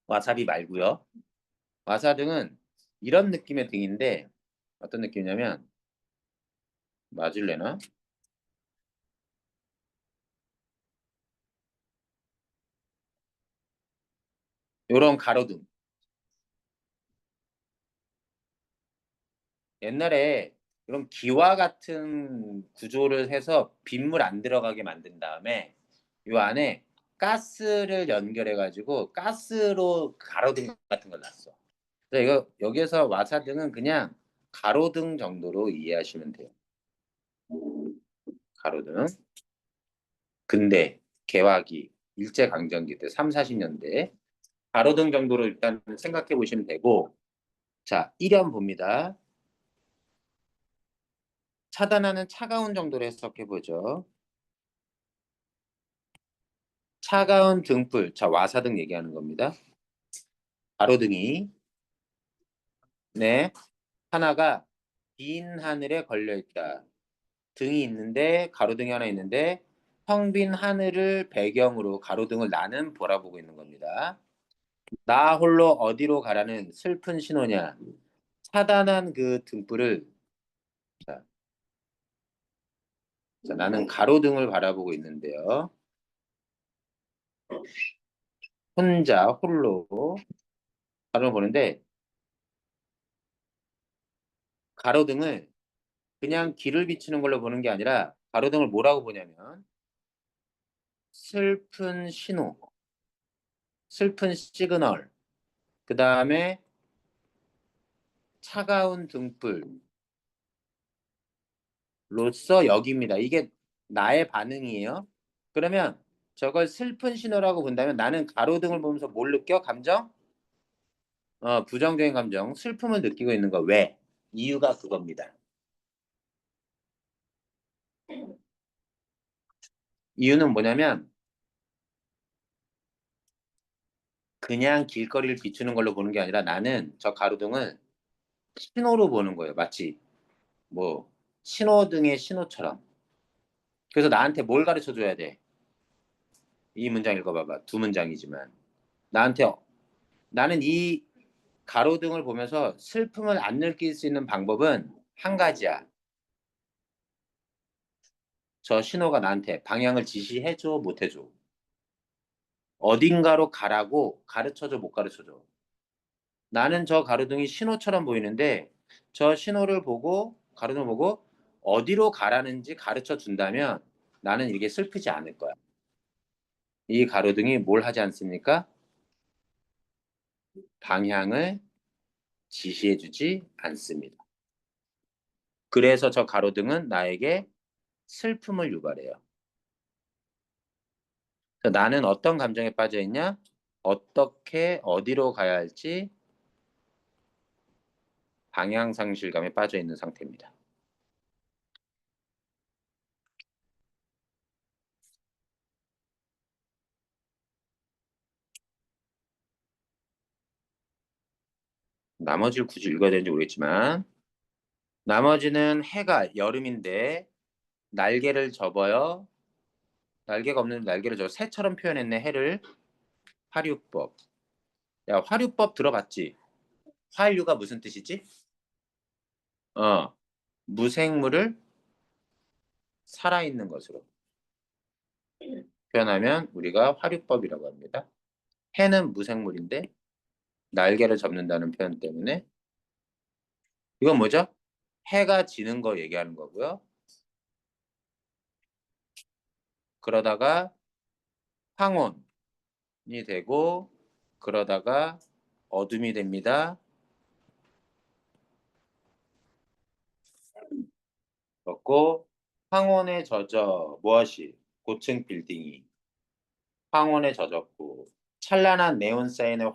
와사비 말고요. 와사등은 이런 느낌의 등인데 어떤 느낌이냐면 맞을래나? 요런 가로등. 옛날에 이런 기와 같은 구조를 해서 빗물 안 들어가게 만든 다음에 요 안에 가스를 연결해 가지고 가스로 가로등 같은 걸 놨어. 그래서 이거 여기에서 와사등은 그냥 가로등 정도로 이해하시면 돼요. 가로등. 근대, 개화기, 일제강점기 때 3, 40년대 가로등 정도로 일단 생각해 보시면 되고 자, 1연 봅니다. 차단하는 차가운 정도로 해석해 보죠. 차가운 등불, 자 와사등 얘기하는 겁니다. 가로등이 네 하나가 빈 하늘에 걸려 있다. 등이 있는데 가로등이 하나 있는데 텅 빈 하늘을 배경으로 가로등을 나는 바라보고 있는 겁니다. 나 홀로 어디로 가라는 슬픈 신호냐. 차단한 그 등불을 자, 자, 나는 가로등을 바라보고 있는데요. 혼자 홀로 가로를 보는데 가로등을 그냥 길을 비추는 걸로 보는 게 아니라 가로등을 뭐라고 보냐면 슬픈 신호, 슬픈 시그널, 그 다음에 차가운 등불로서 여깁니다. 이게 나의 반응이에요. 그러면 저걸 슬픈 신호라고 본다면 나는 가로등을 보면서 뭘 느껴? 감정? 부정적인 감정, 슬픔을 느끼고 있는 거. 왜? 이유가 그겁니다. 이유는 뭐냐면 그냥 길거리를 비추는 걸로 보는 게 아니라 나는 저 가로등을 신호로 보는 거예요. 마치 뭐 신호등의 신호처럼. 그래서 나한테 뭘 가르쳐 줘야 돼? 이 문장 읽어봐봐. 두 문장이지만 나한테 나는 이 가로등을 보면서 슬픔을 안 느낄 수 있는 방법은 한 가지야. 저 신호가 나한테 방향을 지시해줘, 못해줘. 어딘가로 가라고 가르쳐줘, 못 가르쳐줘. 나는 저 가로등이 신호처럼 보이는데 저 신호를 보고 가로등을 보고 어디로 가라는지 가르쳐 준다면 나는 이게 슬프지 않을 거야. 이 가로등이 뭘 하지 않습니까? 방향을 지시해주지 않습니다. 그래서 저 가로등은 나에게 슬픔을 유발해요. 그래서 나는 어떤 감정에 빠져 있냐? 어떻게 어디로 가야 할지 방향 상실감에 빠져 있는 상태입니다. 나머지를 굳이 읽어야 되는지 모르겠지만 나머지는 해가 여름인데 날개를 접어요. 날개가 없는 날개를 접어 새처럼 표현했네. 해를. 화류법. 야, 화류법 들어봤지? 화류가 무슨 뜻이지? 무생물을 살아있는 것으로 표현하면 우리가 화류법이라고 합니다. 해는 무생물인데 날개를 접는다는 표현 때문에 이건 뭐죠? 해가 지는 거 얘기하는 거고요. 그러다가 황혼이 되고 그러다가 어둠이 됩니다. 그렇고 황혼에 젖어 무엇이? 고층 빌딩이 황혼에 젖었고 찬란한 네온 사인의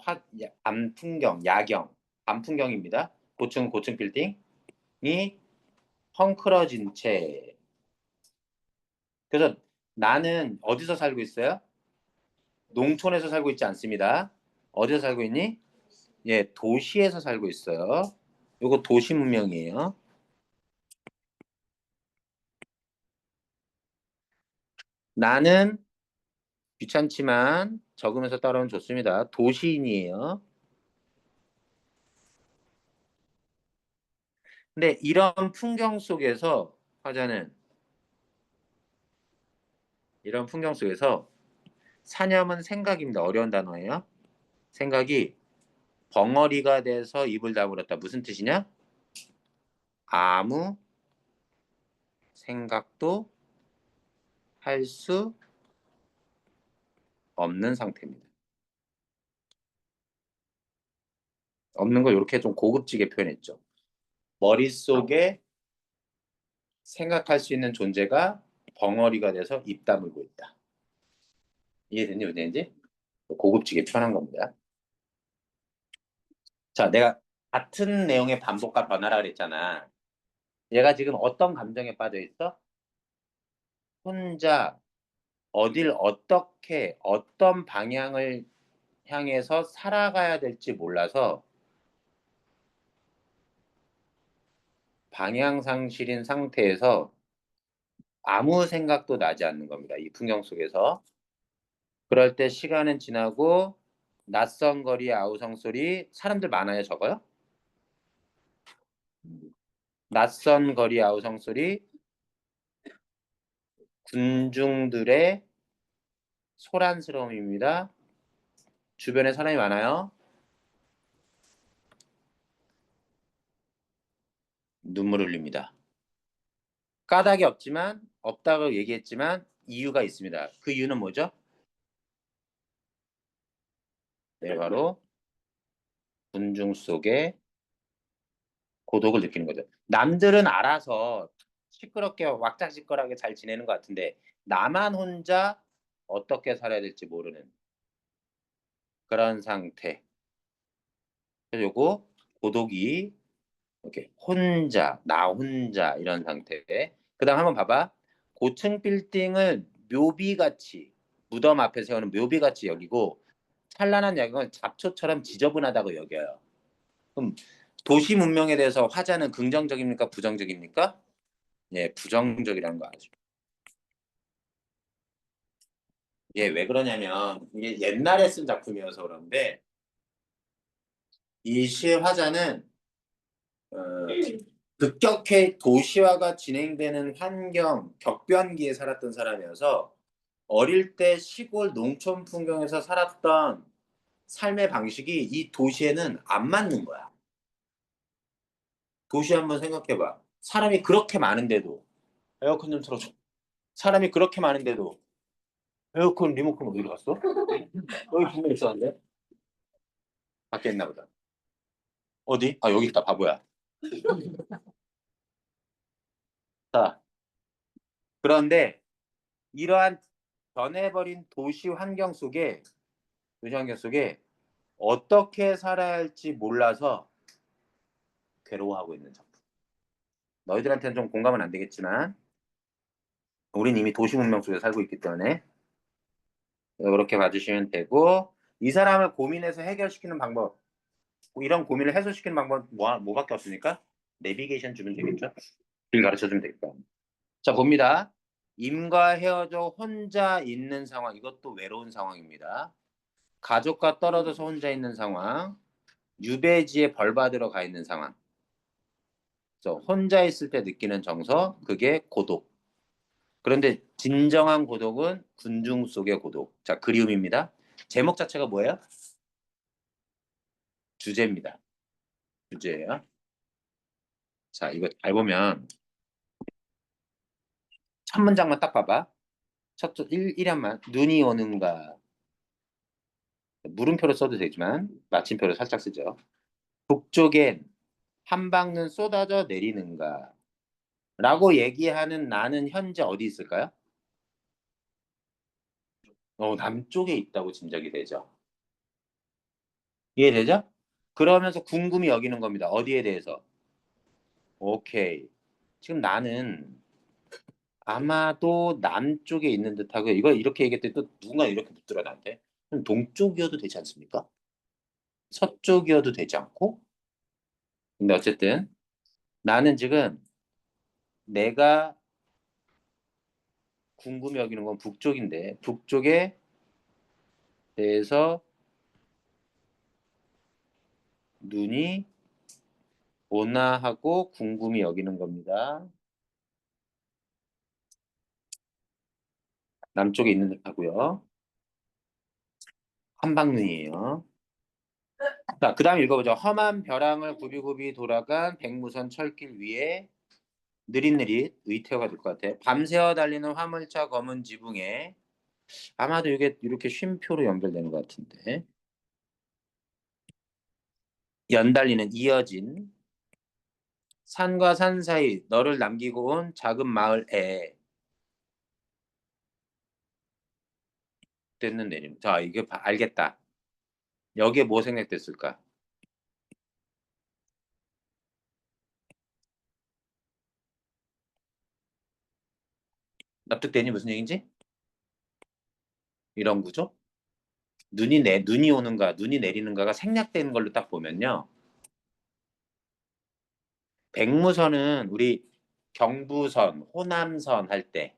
밤 풍경, 야경, 밤 풍경입니다. 고층 빌딩이 헝클어진 채. 그래서 나는 어디서 살고 있어요? 농촌에서 살고 있지 않습니다. 어디서 살고 있니? 예, 도시에서 살고 있어요. 이거 도시 문명이에요. 나는 귀찮지만 적으면서 따라오면 좋습니다. 도시인이에요. 근데 이런 풍경 속에서 화자는 이런 풍경 속에서 사념은 생각입니다. 어려운 단어예요. 생각이 벙어리가 돼서 입을 다물었다. 무슨 뜻이냐? 아무 생각도 할 수 없는 상태입니다. 없는 걸 이렇게 좀 고급지게 표현했죠. 머릿속에 생각할 수 있는 존재가 벙어리가 돼서 입 다물고 있다. 이해됐니? 어디인지? 고급지게 표현한 겁니다. 자, 내가 같은 내용의 반복과 변화라 그랬잖아. 얘가 지금 어떤 감정에 빠져 있어? 혼자 어딜 어떻게 어떤 방향을 향해서 살아가야 될지 몰라서 방향 상실인 상태에서 아무 생각도 나지 않는 겁니다. 이 풍경 속에서. 그럴 때 시간은 지나고 낯선 거리 아우성 소리 사람들 많아요, 적어요? 낯선 거리 아우성 소리 군중들의 소란스러움입니다. 주변에 사람이 많아요. 눈물 흘립니다. 까닭이 없지만 없다고 얘기했지만 이유가 있습니다. 그 이유는 뭐죠? 네, 바로 군중 속에 고독을 느끼는 거죠. 남들은 알아서 시끄럽게 왁작지껄하게 잘 지내는 것 같은데 나만 혼자 어떻게 살아야 될지 모르는 그런 상태. 그래서 요거 고독이 이렇게 혼자, 나 혼자 이런 상태. 그다음 한번 봐봐. 고층 빌딩을 묘비같이 무덤 앞에 세우는 묘비같이 여기고 찬란한 야경을 잡초처럼 지저분하다고 여겨요. 그럼 도시 문명에 대해서 화자는 긍정적입니까? 부정적입니까? 예, 부정적이라는 거 아죠. 이게 왜 그러냐면 이게 옛날에 쓴 작품이어서 그런데 이 시의 화자는 어, 급격히 도시화가 진행되는 환경, 격변기에 살았던 사람이어서 어릴 때 시골 농촌 풍경에서 살았던 삶의 방식이 이 도시에는 안 맞는 거야. 도시 한번 생각해봐. 사람이 그렇게 많은데도 에어컨 좀 틀어줘. 사람이 그렇게 많은데도 에어컨 리모컨 어디로 갔어? 여기 분명 있었는데 밖에 있나 보다. 어디? 아 여기 있다 바보야. 자 그런데 이러한 변해버린 도시 환경 속에 어떻게 살아야 할지 몰라서 괴로워하고 있는 작품. 너희들한테는 좀 공감은 안 되겠지만 우린 이미 도시 문명 속에 살고 있기 때문에 이렇게 봐주시면 되고 이 사람을 고민해서 해결시키는 방법 이런 고민을 해소시키는 방법 뭐밖에 없으니까 내비게이션 주면 되겠죠? 길 가르쳐주면 되겠다. 자 봅니다. 임과 헤어져 혼자 있는 상황 이것도 외로운 상황입니다. 가족과 떨어져서 혼자 있는 상황 유배지에 벌 받으러 가 있는 상황 그래서 혼자 있을 때 느끼는 정서 그게 고독. 그런데 진정한 고독은 군중 속의 고독. 자 그리움입니다. 제목 자체가 뭐예요? 주제입니다. 주제예요. 자 이거 잘 보면 첫 문장만 딱 봐봐. 첫 1연만 눈이 오는가 물음표로 써도 되지만 마침표로 살짝 쓰죠. 북쪽엔 한방눈 쏟아져 내리는가 라고 얘기하는 나는 현재 어디 있을까요? 남쪽에 있다고 짐작이 되죠. 이해되죠? 그러면서 궁금히 여기는 겁니다. 어디에 대해서? 오케이. 지금 나는 아마도 남쪽에 있는 듯하고 이거 이렇게 얘기했더니 또 누군가 이렇게 묻더라 나한테. 그럼 동쪽이어도 되지 않습니까? 서쪽이어도 되지 않고? 근데 어쨌든 나는 지금 내가 궁금히 여기는 건 북쪽인데 북쪽에 대해서 눈이 오나 하고 궁금히 여기는 겁니다. 남쪽에 있는 듯하고요. 한방눈이에요. 자, 그 다음 읽어보죠. 험한 벼랑을 굽이굽이 돌아간 백무선 철길 위에 느릿느릿 의태어가 될 것 같아. 밤새워 달리는 화물차 검은 지붕에 아마도 이게 이렇게 쉼표로 연결되는 것 같은데 연달리는 이어진 산과 산 사이 너를 남기고 온 작은 마을에 됐는 내림. 자, 이게 알겠다. 여기에 뭐 생략됐을까? 납득되니 무슨 얘기인지? 이런 구조? 눈이 오는가, 눈이 내리는가가 생략되는 걸로 딱 보면요. 백무선은 우리 경부선, 호남선 할 때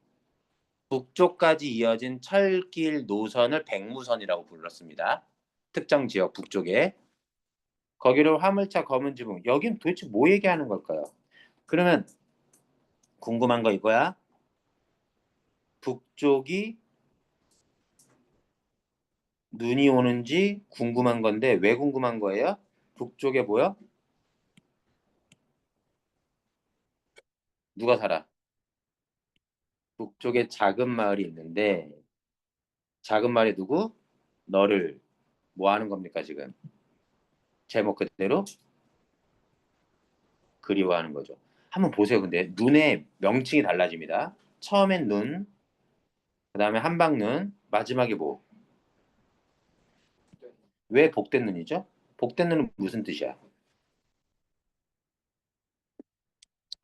북쪽까지 이어진 철길 노선을 백무선이라고 불렀습니다. 특정 지역 북쪽에. 거기를 화물차 검은 지붕. 여긴 도대체 뭐 얘기하는 걸까요? 그러면 궁금한 거 이거야. 북쪽이 눈이 오는지 궁금한 건데 왜 궁금한 거예요? 북쪽에 뭐요? 누가 살아? 북쪽에 작은 마을이 있는데 작은 마을에 누구? 너를 뭐 하는 겁니까 지금? 제목 그대로 그리워하는 거죠. 한번 보세요. 근데 눈의 명칭이 달라집니다. 처음엔 눈, 그 다음에 한방눈, 마지막에 뭐? 왜 복된 눈이죠? 복된 눈은 무슨 뜻이야?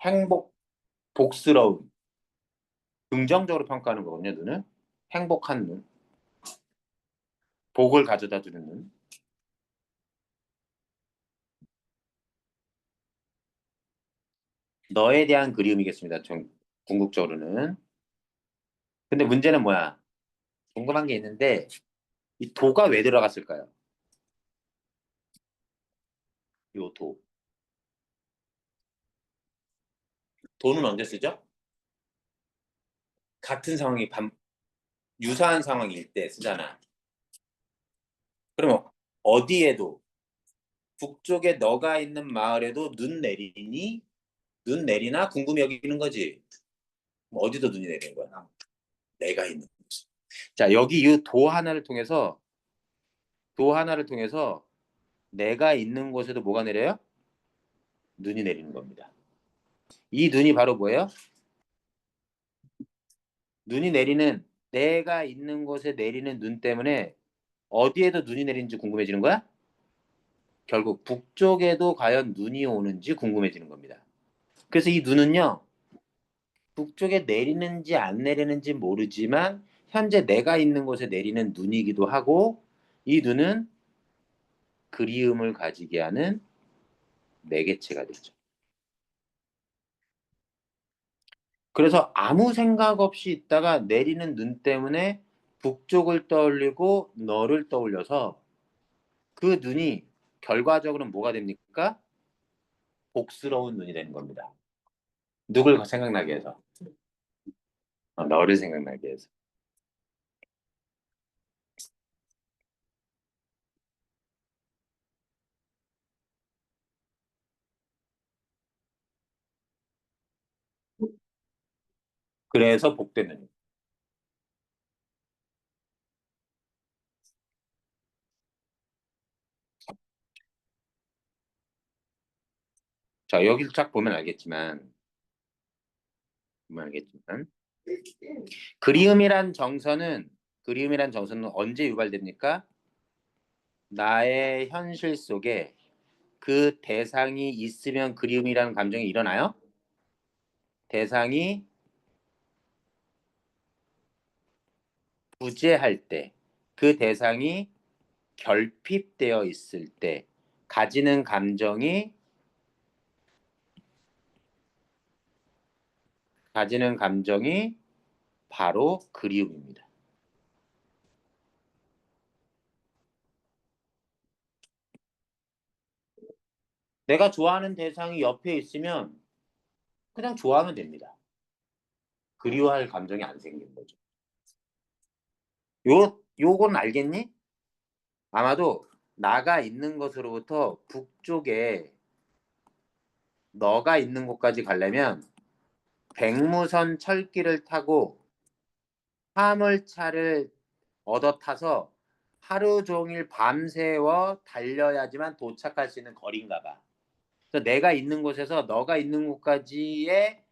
행복, 복스러움, 긍정적으로 평가하는 거거든요. 눈은 행복한 눈, 복을 가져다 주는 눈. 너에 대한 그리움이겠습니다. 좀 궁극적으로는. 근데 문제는 뭐야? 궁금한 게 있는데 이 도가 왜 들어갔을까요? 요 도. 도는 언제 쓰죠? 같은 상황이 유사한 상황일 때 쓰잖아. 그러면 어디에도 북쪽에 너가 있는 마을에도 눈 내리니? 눈 내리나 궁금해 여기는 거지. 어디도 눈이 내리는 거야? 내가 있는 곳. 자, 여기 이 도 하나를 통해서 내가 있는 곳에도 뭐가 내려요? 눈이 내리는 겁니다. 이 눈이 바로 뭐예요? 눈이 내리는 내가 있는 곳에 내리는 눈 때문에 어디에도 눈이 내리는지 궁금해지는 거야? 결국 북쪽에도 과연 눈이 오는지 궁금해지는 겁니다. 그래서 이 눈은요, 북쪽에 내리는지 안 내리는지 모르지만 현재 내가 있는 곳에 내리는 눈이기도 하고 이 눈은 그리움을 가지게 하는 매개체가 되죠. 그래서 아무 생각 없이 있다가 내리는 눈 때문에 북쪽을 떠올리고 너를 떠올려서 그 눈이 결과적으로는 뭐가 됩니까? 복스러운 눈이 되는 겁니다. 누굴 생각나게 해서? 너를 생각나게 해서. 그래서 복된 눈. 자, 여기를 쫙 보면 알겠지만 그리움이란 정서는 언제 유발됩니까? 나의 현실 속에 그 대상이 있으면 그리움이라는 감정이 일어나요? 대상이 부재할 때, 그 대상이 결핍되어 있을 때 가지는 감정이 바로 그리움입니다. 내가 좋아하는 대상이 옆에 있으면 그냥 좋아하면 됩니다. 그리워할 감정이 안 생기는 거죠. 요건 알겠니? 아마도 나가 있는 것으로부터 북쪽에 너가 있는 곳까지 가려면 백무선 철길을 타고 화물차를 얻어 타서 하루 종일 밤새워 달려야지만 도착할 수 있는 거리인가 봐. 그래서 내가 있는 곳에서 너가 있는 곳까지의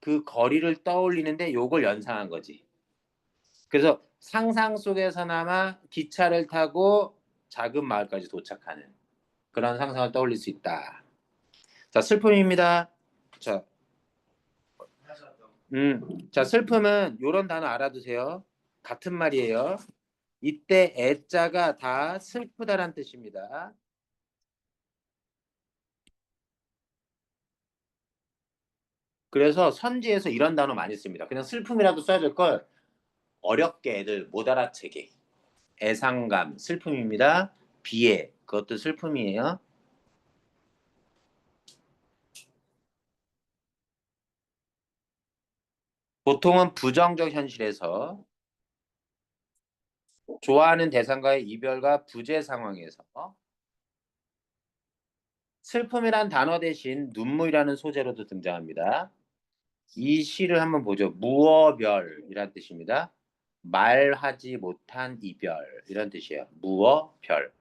그 거리를 떠올리는데 요걸 연상한 거지. 그래서 상상 속에서나마 기차를 타고 작은 마을까지 도착하는 그런 상상을 떠올릴 수 있다. 자, 슬픔입니다. 자, 자, 슬픔은 요런 단어 알아두세요. 같은 말이에요. 이때 애자가 다 슬프다란 뜻입니다. 그래서 선지에서 이런 단어 많이 씁니다. 그냥 슬픔이라도 써야 될 걸 어렵게 애들 못 알아채게. 애상감, 슬픔입니다. 비애, 그것도 슬픔이에요. 보통은 부정적 현실에서 좋아하는 대상과의 이별과 부재 상황에서 슬픔이란 단어 대신 눈물이라는 소재로도 등장합니다. 이 시를 한번 보죠. 무어별이란 뜻입니다. 말하지 못한 이별 이런 뜻이에요. 무어별.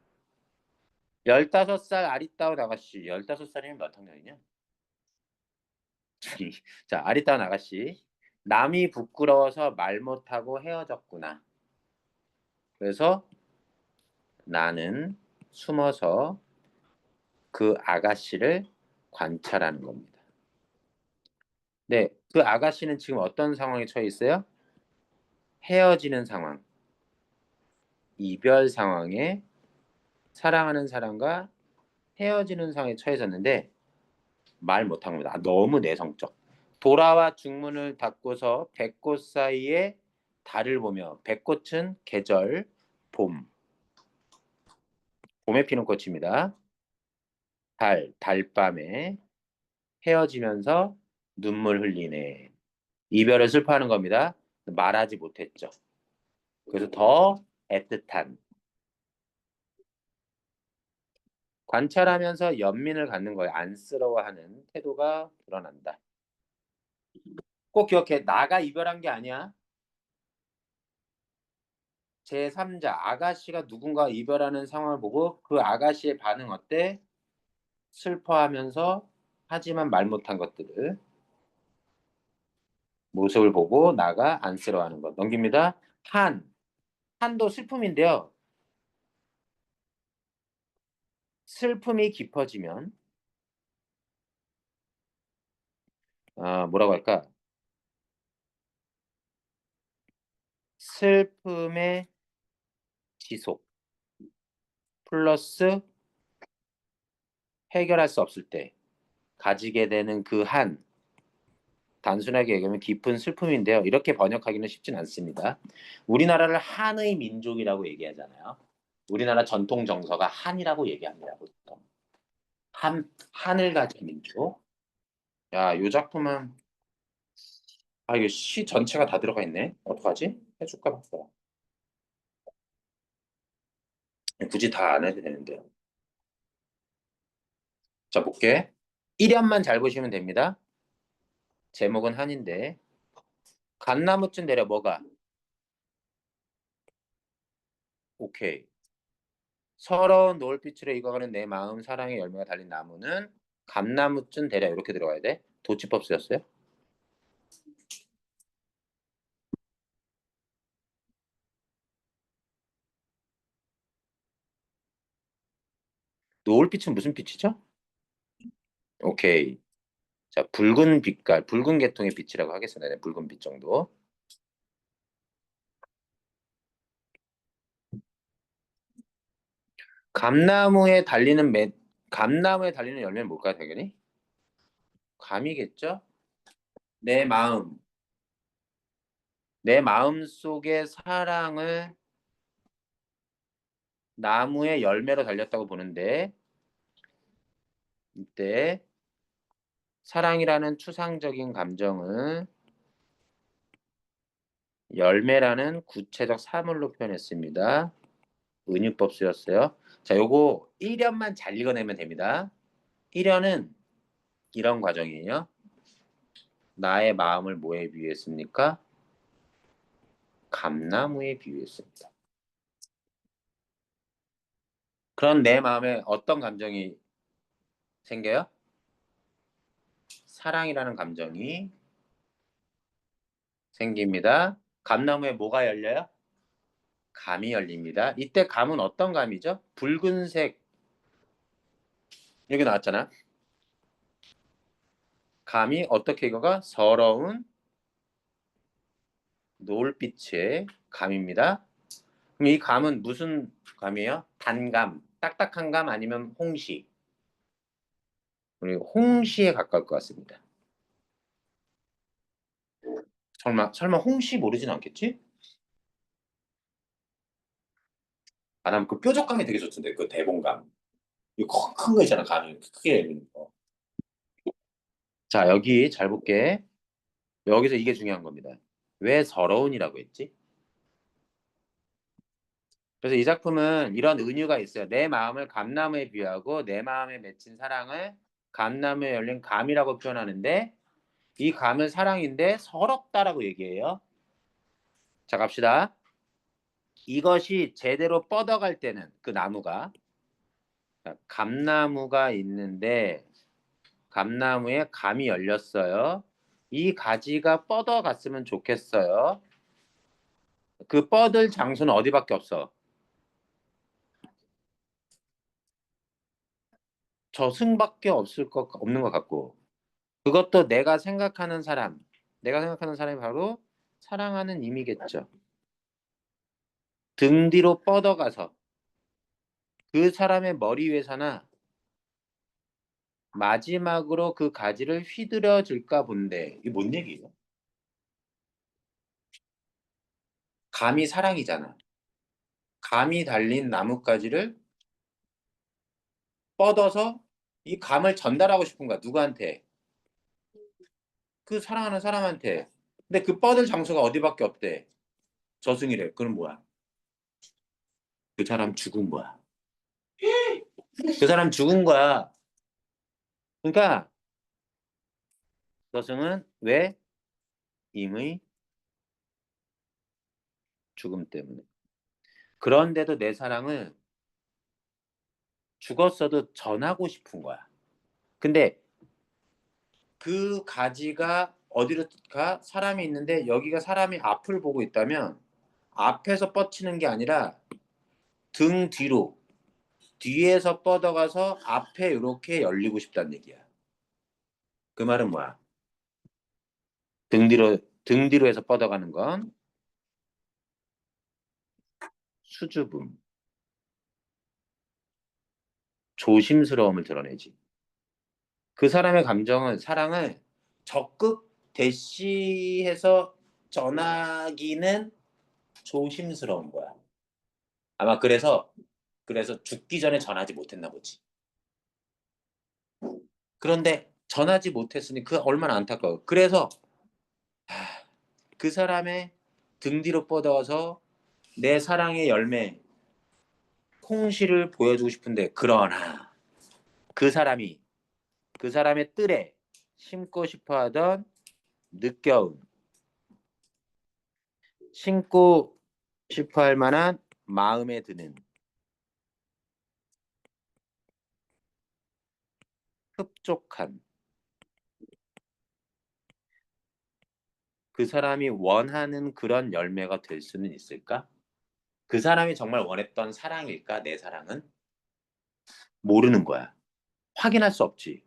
15살 아리따운 아가씨. 15살이면 몇 학년이냐? 자, 아리따운 아가씨. 남이 부끄러워서 말 못하고 헤어졌구나. 그래서 나는 숨어서 그 아가씨를 관찰하는 겁니다. 네, 그 아가씨는 지금 어떤 상황에 처해 있어요? 헤어지는 상황, 이별 상황에 사랑하는 사람과 헤어지는 상황에 처해졌는데 말 못한 겁니다. 너무 내성적. 돌아와 중문을 닫고서 백꽃 사이에 달을 보며 백꽃은 계절 봄. 봄에 피는 꽃입니다. 달밤에 헤어지면서 눈물 흘리네. 이별을 슬퍼하는 겁니다. 말하지 못했죠. 그래서 더 애틋한. 관찰하면서 연민을 갖는 거예요. 안쓰러워하는 태도가 드러난다. 꼭 기억해. 나가 이별한 게 아니야. 제3자 아가씨가 누군가 이별하는 상황을 보고 그 아가씨의 반응 어때? 슬퍼하면서 하지만 말 못한 것들을 모습을 보고 나가 안쓰러워하는 것. 넘깁니다. 한도 슬픔인데요. 슬픔이 깊어지면 뭐라고 할까? 슬픔의 지속 플러스 해결할 수 없을 때 가지게 되는 그 단순하게 얘기하면 깊은 슬픔인데요. 이렇게 번역하기는 쉽진 않습니다. 우리나라를 한의 민족이라고 얘기하잖아요. 우리나라 전통 정서가 한이라고 얘기합니다. 보통. 한을 가진 민족. 야, 요 작품은 이거 시 전체가 다 들어가 있네. 어떡하지? 해줄까 봤어. 굳이 다 안 해도 되는데. 자, 볼게. 1연만 잘 보시면 됩니다. 제목은 한인데. 감나무쯤 내려 뭐가? 오케이. 서러운 노을빛으로 익어가는 내 마음 사랑의 열매가 달린 나무는 감나무쯤 되려 이렇게 들어가야 돼. 도치법 쓰였어요? 노을빛은 무슨 빛이죠? 오케이. 자, 붉은 빛깔, 붉은 계통의 빛이라고 하겠습니다. 네, 붉은 빛 정도. 감나무에 달리는 감나무에 달리는 열매는 뭘까요, 당연히? 감이겠죠? 내 마음. 내 마음 속의 사랑을 나무의 열매로 달렸다고 보는데 이때 사랑이라는 추상적인 감정을 열매라는 구체적 사물로 표현했습니다. 은유법 쓰였어요. 자, 요거 1연만 잘 읽어내면 됩니다. 1연은 이런 과정이에요. 나의 마음을 뭐에 비유했습니까? 감나무에 비유했습니다. 그런 내 마음에 어떤 감정이 생겨요? 사랑이라는 감정이 생깁니다. 감나무에 뭐가 열려요? 감이 열립니다. 이때 감은 어떤 감이죠? 붉은색 여기 나왔잖아. 감이 어떻게 이거가 서러운 노을빛의 감입니다. 그럼 이 감은 무슨 감이에요? 단감, 딱딱한 감 아니면 홍시. 우리 홍시에 가까울 것 같습니다. 설마 홍시 모르진 않겠지? 나는 그 뾰족감이 되게 좋던데 그 대봉감. 이거 큰 거 있잖아 감이 크게 열리는 거. 자 여기 잘 볼게. 여기서 이게 중요한 겁니다. 왜 서러운이라고 했지? 그래서 이 작품은 이런 은유가 있어요. 내 마음을 감나무에 비유하고 내 마음에 맺힌 사랑을 감나무에 열린 감이라고 표현하는데 이 감은 사랑인데 서럽다라고 얘기해요. 자 갑시다. 이것이 제대로 뻗어갈 때는 그 나무가 감나무가 있는데 감나무에 감이 열렸어요. 이 가지가 뻗어갔으면 좋겠어요. 그 뻗을 장소는 어디밖에 없어? 저승밖에 없는 것 같고 그것도 내가 생각하는 사람이 바로 사랑하는 이미겠죠. 등 뒤로 뻗어가서 그 사람의 머리 위에서나 마지막으로 그 가지를 휘두르 줄까 본데 이게 뭔 얘기예요? 감이 사랑이잖아. 감이 달린 나뭇가지를 뻗어서 이 감을 전달하고 싶은 거야. 누구한테? 그 사랑하는 사람한테. 근데 그 뻗을 장소가 어디밖에 없대. 저승이래. 그럼 뭐야? 그 사람 죽은 거야. 그 사람 죽은 거야. 그러니까 저승은 왜? 임의 죽음 때문에. 그런데도 내 사랑을 죽었어도 전하고 싶은 거야. 근데 그 가지가 어디로 가? 사람이 있는데 여기가 사람이 앞을 보고 있다면 앞에서 뻗치는 게 아니라 등 뒤로 뒤에서 뻗어가서 앞에 이렇게 열리고 싶다는 얘기야. 그 말은 뭐야? 등 뒤로 해서 뻗어가는 건 수줍음, 조심스러움을 드러내지. 그 사람의 감정은 사랑을 적극 대시해서 전하기는 조심스러운 거야. 아마 그래서 죽기 전에 전하지 못했나 보지. 그런데 전하지 못했으니 그 얼마나 안타까워. 그래서 그 사람의 등 뒤로 뻗어서 내 사랑의 열매 홍시를 보여주고 싶은데 그러나 그 사람이 그 사람의 뜰에 심고 싶어하던 늦겨운 심고 싶어할 만한 마음에 드는 흡족한 그 사람이 원하는 그런 열매가 될 수는 있을까? 그 사람이 정말 원했던 사랑일까? 내 사랑은? 모르는 거야. 확인할 수 없지.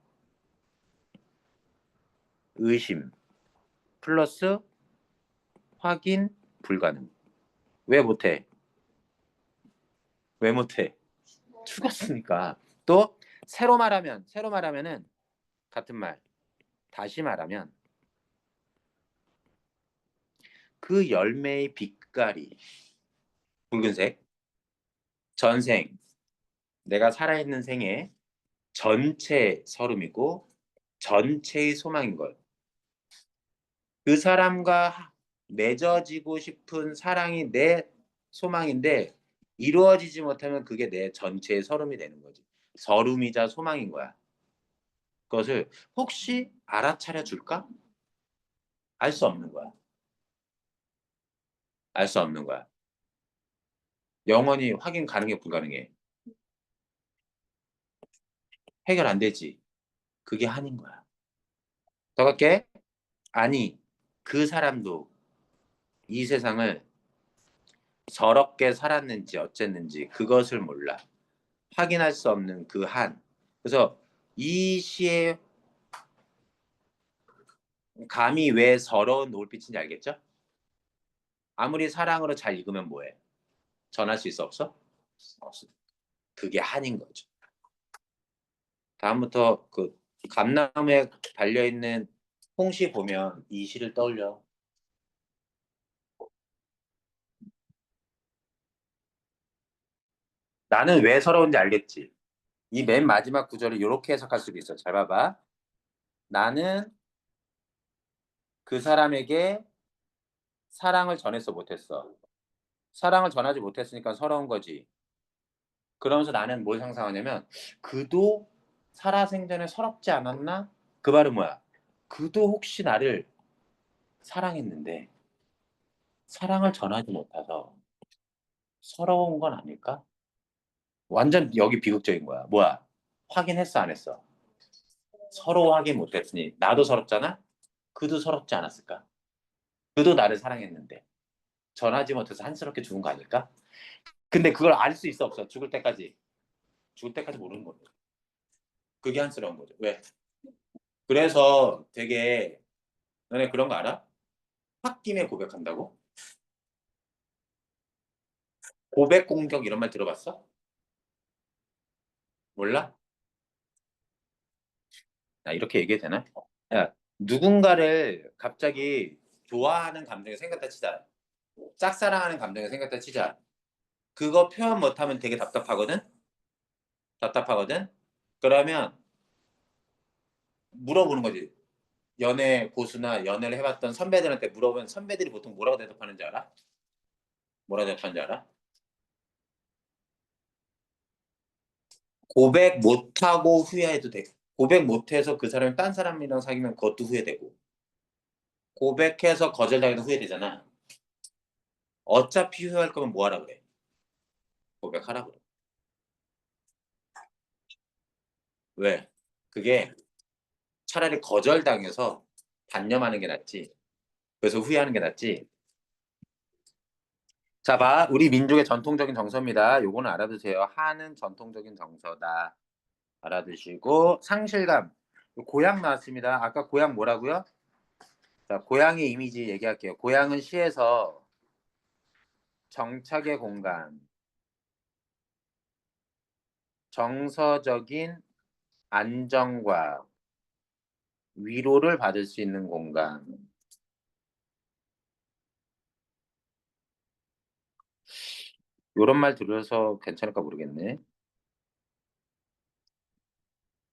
의심 플러스 확인 불가능. 왜 못해? 왜 못해? 죽었으니까. 또 새로 말하면은 같은 말. 다시 말하면 그 열매의 빛깔이 붉은색, 전생, 내가 살아있는 생에 전체 서름이고 전체의 소망인 것. 그 사람과 맺어지고 싶은 사랑이 내 소망인데 이루어지지 못하면 그게 내 전체의 서름이 되는 거지. 서름이자 소망인 거야. 그것을 혹시 알아차려 줄까? 알 수 없는 거야. 알 수 없는 거야. 영원히 확인 가능해 불가능해. 해결 안 되지. 그게 한인 거야. 더 갈게. 아니, 그 사람도 이 세상을 서럽게 살았는지 어쨌는지 그것을 몰라. 확인할 수 없는 그 한. 그래서 이 시의 감이 왜 서러운 노을빛인지 알겠죠? 아무리 사랑으로 잘 읽으면 뭐해? 전할 수 있어 없어? 없어. 그게 한인 거죠. 다음부터 그 감나무에 달려있는 홍시 보면 이 시를 떠올려. 나는 왜 서러운지 알겠지? 이 맨 마지막 구절을 이렇게 해석할 수도 있어. 잘 봐봐. 나는 그 사람에게 사랑을 전해서 못했어. 사랑을 전하지 못했으니까 서러운 거지. 그러면서 나는 뭘 상상하냐면 그도 살아생전에 서럽지 않았나? 그 말은 뭐야? 그도 혹시 나를 사랑했는데 사랑을 전하지 못해서 서러운 건 아닐까? 완전 여기 비극적인 거야. 뭐야? 확인했어 안 했어? 서로 확인 못했으니 나도 서럽잖아? 그도 서럽지 않았을까? 그도 나를 사랑했는데 전하지 못해서 한스럽게 죽은 거 아닐까? 근데 그걸 알 수 있어 없어? 죽을 때까지. 죽을 때까지 모르는 거죠. 그게 한스러운 거죠. 왜? 그래서 되게 너네 그런 거 알아? 홧김에 고백한다고? 고백 공격 이런 말 들어봤어? 몰라? 나 이렇게 얘기해도 되나? 야, 누군가를 갑자기 좋아하는 감정이 생겼다 치자. 짝사랑하는 감정이 생겼다 치자. 그거 표현 못하면 되게 답답하거든? 답답하거든? 그러면 물어보는 거지. 연애 고수나 연애를 해봤던 선배들한테 물어보면 선배들이 보통 뭐라고 대답하는지 알아? 뭐라고 대답하는지 알아? 고백 못하고 후회해도 돼. 고백 못해서 그 사람이 딴 사람이랑 사귀면 그것도 후회되고, 고백해서 거절당해도 후회되잖아. 어차피 후회할 거면 뭐 하라 그래? 고백하라 그래. 왜? 그게 차라리 거절당해서 단념하는 게 낫지. 그래서 후회하는 게 낫지. 자, 봐. 우리 민족의 전통적인 정서입니다. 요거는 알아두세요. 한은 전통적인 정서다. 알아두시고, 상실감. 고향 나왔습니다. 아까 고향 뭐라고요? 자, 고향의 이미지 얘기할게요. 고향은 시에서 정착의 공간, 정서적인 안정과 위로를 받을 수 있는 공간. 요런 말 들어서 괜찮을까 모르겠네.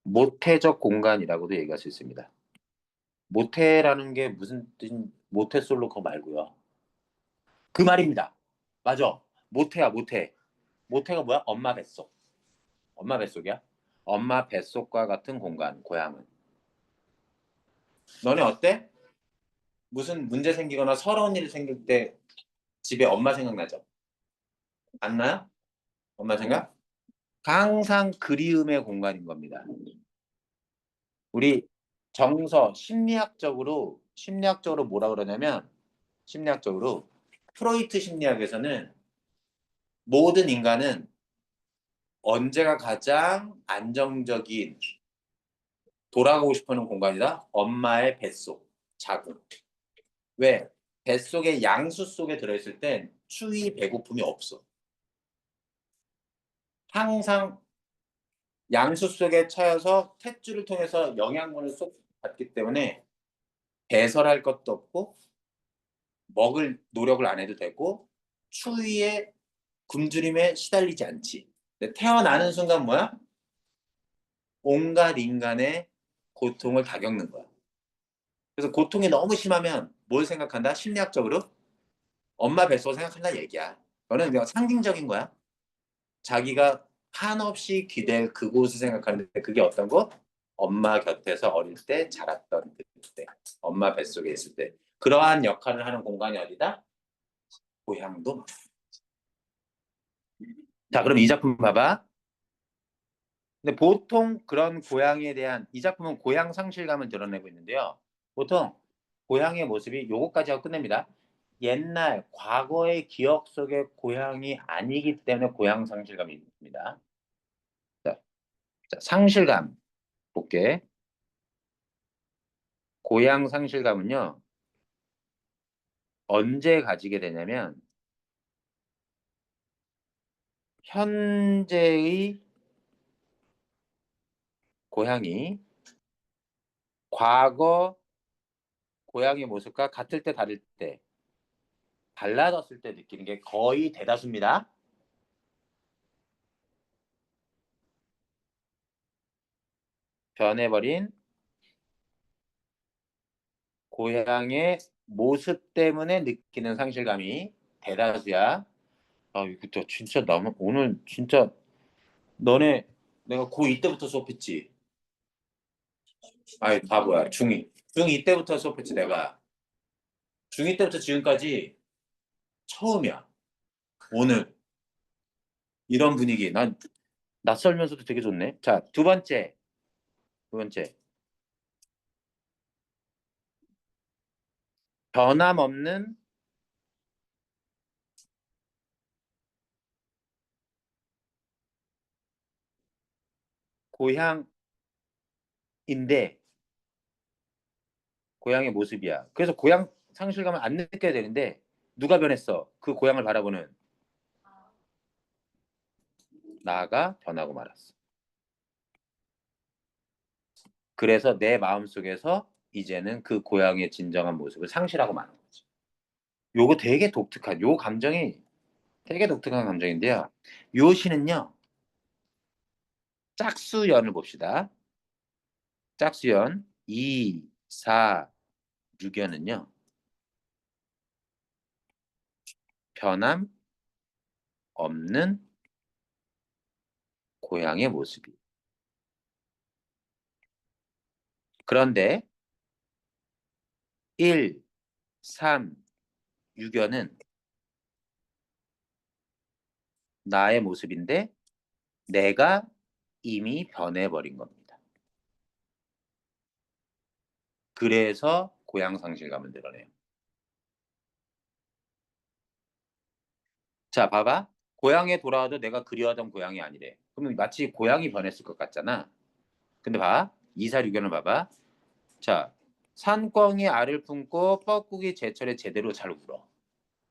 모태적 공간이라고도 얘기할 수 있습니다. 모태라는 게 무슨 뜻, 모태솔로 그거 말고요. 그 말입니다. 맞아. 모태야, 모태. 모태가 뭐야? 엄마 뱃속. 엄마 뱃속이야? 엄마 뱃속과 같은 공간, 고향은. 너네 어때? 무슨 문제 생기거나 서러운 일 생길 때 집에 엄마 생각나죠? 안 나요? 엄마 생각? 항상 그리움의 공간인 겁니다. 우리 정서, 심리학적으로 뭐라 그러냐면, 심리학적으로, 프로이트 심리학에서는 모든 인간은 언제가 가장 안정적인 돌아가고 싶어하는 공간이다? 엄마의 뱃속, 자궁. 왜? 뱃속의 양수 속에 들어있을 땐 추위, 배고픔이 없어. 항상 양수 속에 차여서 탯줄을 통해서 영양분을 쏙 받기 때문에 배설할 것도 없고 먹을 노력을 안 해도 되고 추위에 굶주림에 시달리지 않지. 근데 태어나는 순간 뭐야? 온갖 인간의 고통을 다 겪는 거야. 그래서 고통이 너무 심하면 뭘 생각한다? 심리학적으로 엄마 뱃속 생각한다 얘기야. 너는 그냥 상징적인 거야. 자기가 한없이 기댈 그곳을 생각하는데 그게 어떤 거? 엄마 곁에서 어릴 때 자랐던 그때, 엄마 뱃속에 있을 때 그러한 역할을 하는 공간이 어디다? 고향도. 자, 그럼 이 작품 봐봐. 근데 보통 그런 고향에 대한 이 작품은 고향 상실감을 드러내고 있는데요. 보통 고향의 모습이 요거까지 하고 끝냅니다. 옛날 과거의 기억 속의 고향이 아니기 때문에 고향 상실감이 있습니다. 자, 상실감 볼게. 고향 상실감은요. 언제 가지게 되냐면 현재의 고향이 과거 고향의 모습과 같을 때 다를 때 달라졌을 때 느끼는 게 거의 대다수입니다. 변해버린 고향의 모습 때문에 느끼는 상실감이 대다수야. 아, 이거 진짜 너무 오늘 진짜 너네 내가 고2 때부터 수업했지. 아이 바보야. 중2 때부터 수업했지 내가. 중2 때부터 지금까지 처음이야. 오늘 이런 분위기. 난 낯설면서도 되게 좋네. 자, 두 번째. 변함없는 고향인데 고향의 모습이야. 그래서 고향 상실감을 안 느껴야 되는데 누가 변했어? 그 고향을 바라보는 나가 변하고 말았어. 그래서 내 마음속에서 이제는 그 고향의 진정한 모습을 상실하고 마는 거지. 요거 되게 독특한 요 감정이 되게 독특한 감정인데요. 요 시는요. 짝수연을 봅시다. 짝수연. 2, 4, 6견은요. 변함 없는 고향의 모습이. 그런데 1, 3, 6견은 나의 모습인데 내가 이미 변해버린 겁니다. 그래서 고향 상실감을 드러내요. 자, 봐봐. 고향에 돌아와도 내가 그리워하던 고향이 아니래. 그러면 마치 고향이 변했을 것 같잖아. 근데 봐. 2, 4, 6견을 봐봐. 자, 산꿩이 알을 품고 뻐꾸기 제철에 제대로 잘 울어.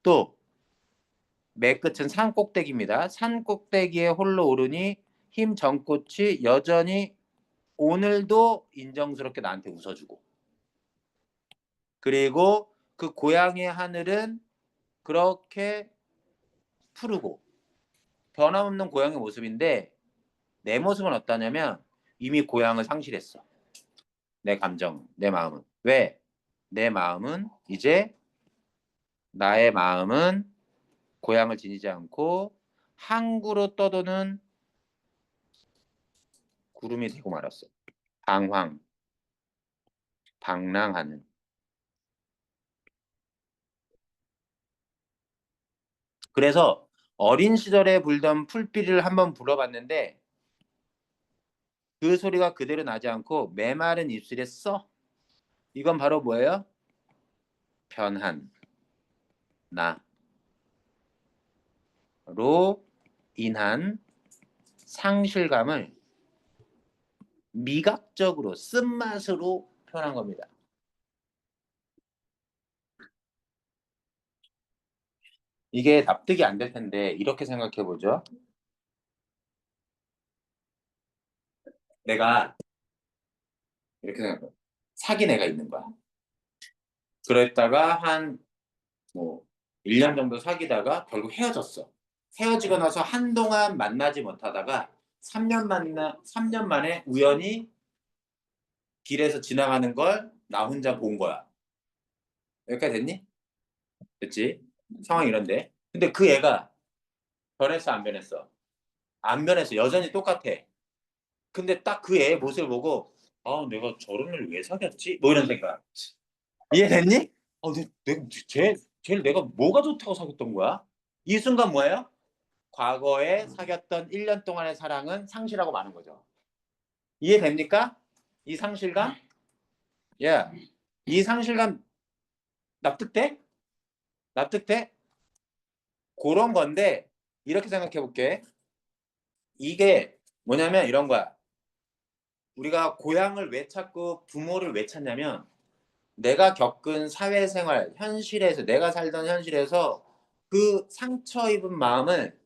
또 맨 끝은 산 꼭대기입니다. 산 꼭대기에 홀로 오르니 힘 전꽃이 여전히 오늘도 인정스럽게 나한테 웃어주고. 그리고 그 고향의 하늘은 그렇게 푸르고 변함없는 고향의 모습인데 내 모습은 어떠냐면 이미 고향을 상실했어. 내 감정, 내 마음은. 왜? 내 마음은 이제 나의 마음은 고향을 지니지 않고 항구로 떠도는 구름이 되고 말았어. 방황, 방랑하는. 그래서 어린 시절에 불던 풀비를 한번 불어봤는데 그 소리가 그대로 나지 않고 메마른 입술에 써. 이건 바로 뭐예요? 변한 나로 인한 상실감을 미각적으로 쓴맛으로 표현한 겁니다. 이게 납득이 안 될 텐데 이렇게 생각해 보죠. 내가 이렇게 생각해. 사귄 애가 있는 거야. 그랬다가 한 뭐 1년 정도 사귀다가 결국 헤어졌어. 헤어지고 나서 한동안 만나지 못하다가 3년 만에 우연히 길에서 지나가는 걸 나 혼자 본 거야. 여기까지 됐니? 됐지? 상황이 이런데. 근데 그 애가 변했어, 안 변했어? 안 변했어. 여전히 똑같아. 근데 딱 그 애의 모습을 보고 아, 내가 저런 애를 왜 사귀었지? 뭐 이런 생각. 이해됐니? 쟤를 내가 뭐가 좋다고 사귀었던 거야? 이 순간 뭐예요? 과거에 사귀었던 1년 동안의 사랑은 상실하고 마는 거죠. 이해됩니까? 이 상실감? 예. 이 상실감 납득돼? 납득돼? 그런 건데 이렇게 생각해 볼게. 이게 뭐냐면 이런 거야. 우리가 고향을 왜 찾고 부모를 왜 찾냐면 내가 겪은 사회생활, 현실에서 내가 살던 현실에서 그 상처 입은 마음을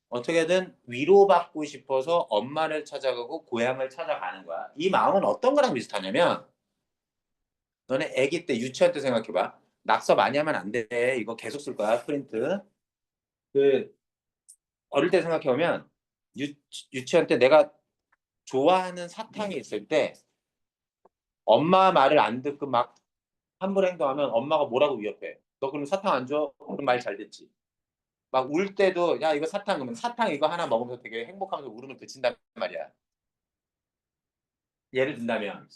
어떻게든 위로받고 싶어서 엄마를 찾아가고 고향을 찾아가는 거야. 이 마음은 어떤 거랑 비슷하냐면 너네 아기 때 유치원 때 생각해봐. 낙서 많이 하면 안 돼. 이거 계속 쓸 거야. 프린트. 그 어릴 때 생각해보면 유, 유치원 때 내가 좋아하는 사탕이 있을 때 엄마 말을 안 듣고 막 함부로 행동하면 엄마가 뭐라고 위협해. 너 그럼 사탕 안 줘? 그럼 말 잘 듣지. 막 울 때도 야 이거 사탕 그러면 사탕 이거 하나 먹으면서 되게 행복하면서 울음을 그친단 말이야. 예를 든다면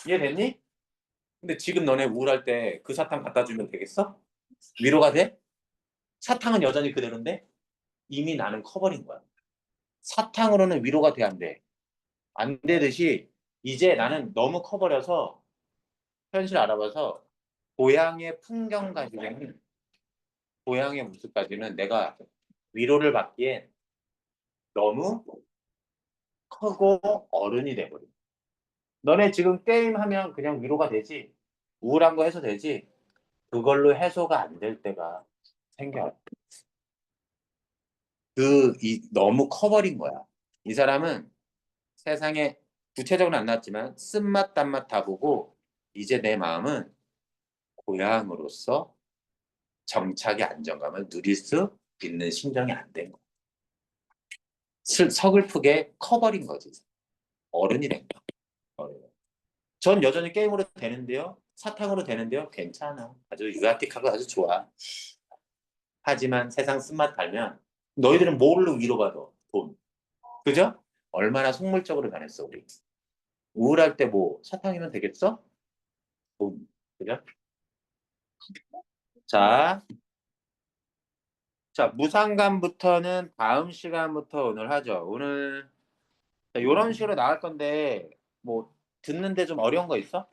이해됐니? 근데 지금 너네 우울할 때 그 사탕 갖다 주면 되겠어? 위로가 돼? 사탕은 여전히 그대로인데 이미 나는 커버린 거야. 사탕으로는 위로가 돼 안 돼? 안 되듯이 이제 나는 너무 커버려서 현실 알아봐서 고향의 풍경까지는 고향의 모습까지는 내가 위로를 받기엔 너무 크고 어른이 돼버려. 너네 지금 게임하면 그냥 위로가 되지 우울한 거 해소 되지 그걸로 해소가 안 될 때가 생겨. 너무 커버린 거야. 이 사람은 세상에 구체적으로는 안 나왔지만 쓴맛 단맛 다 보고 이제 내 마음은 고향으로서 정착의 안정감을 누릴 수 있는 심정이 안 된 거야. 서글프게 커버린 거지. 어른이 된 거야. 어른. 전 여전히 게임으로 되는데요. 사탕으로 되는데요. 괜찮아. 아주 유아틱하고 아주 좋아. 하지만 세상 쓴맛 달면 너희들은 뭘로 위로받아? 돈. 그죠? 얼마나 속물적으로 변했어 우리. 우울할 때 뭐 사탕이면 되겠어? 돈. 그죠? 자, 무상감부터는 다음 시간부터 오늘 하죠. 오늘 이런 식으로 나갈 건데 뭐 듣는데 좀 어려운 거 있어?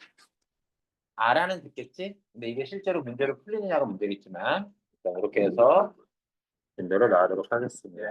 알아는 듣겠지? 근데 이게 실제로 문제로 풀리느냐가 문제겠지만 이렇게 해서 문제로 나가도록 하겠습니다.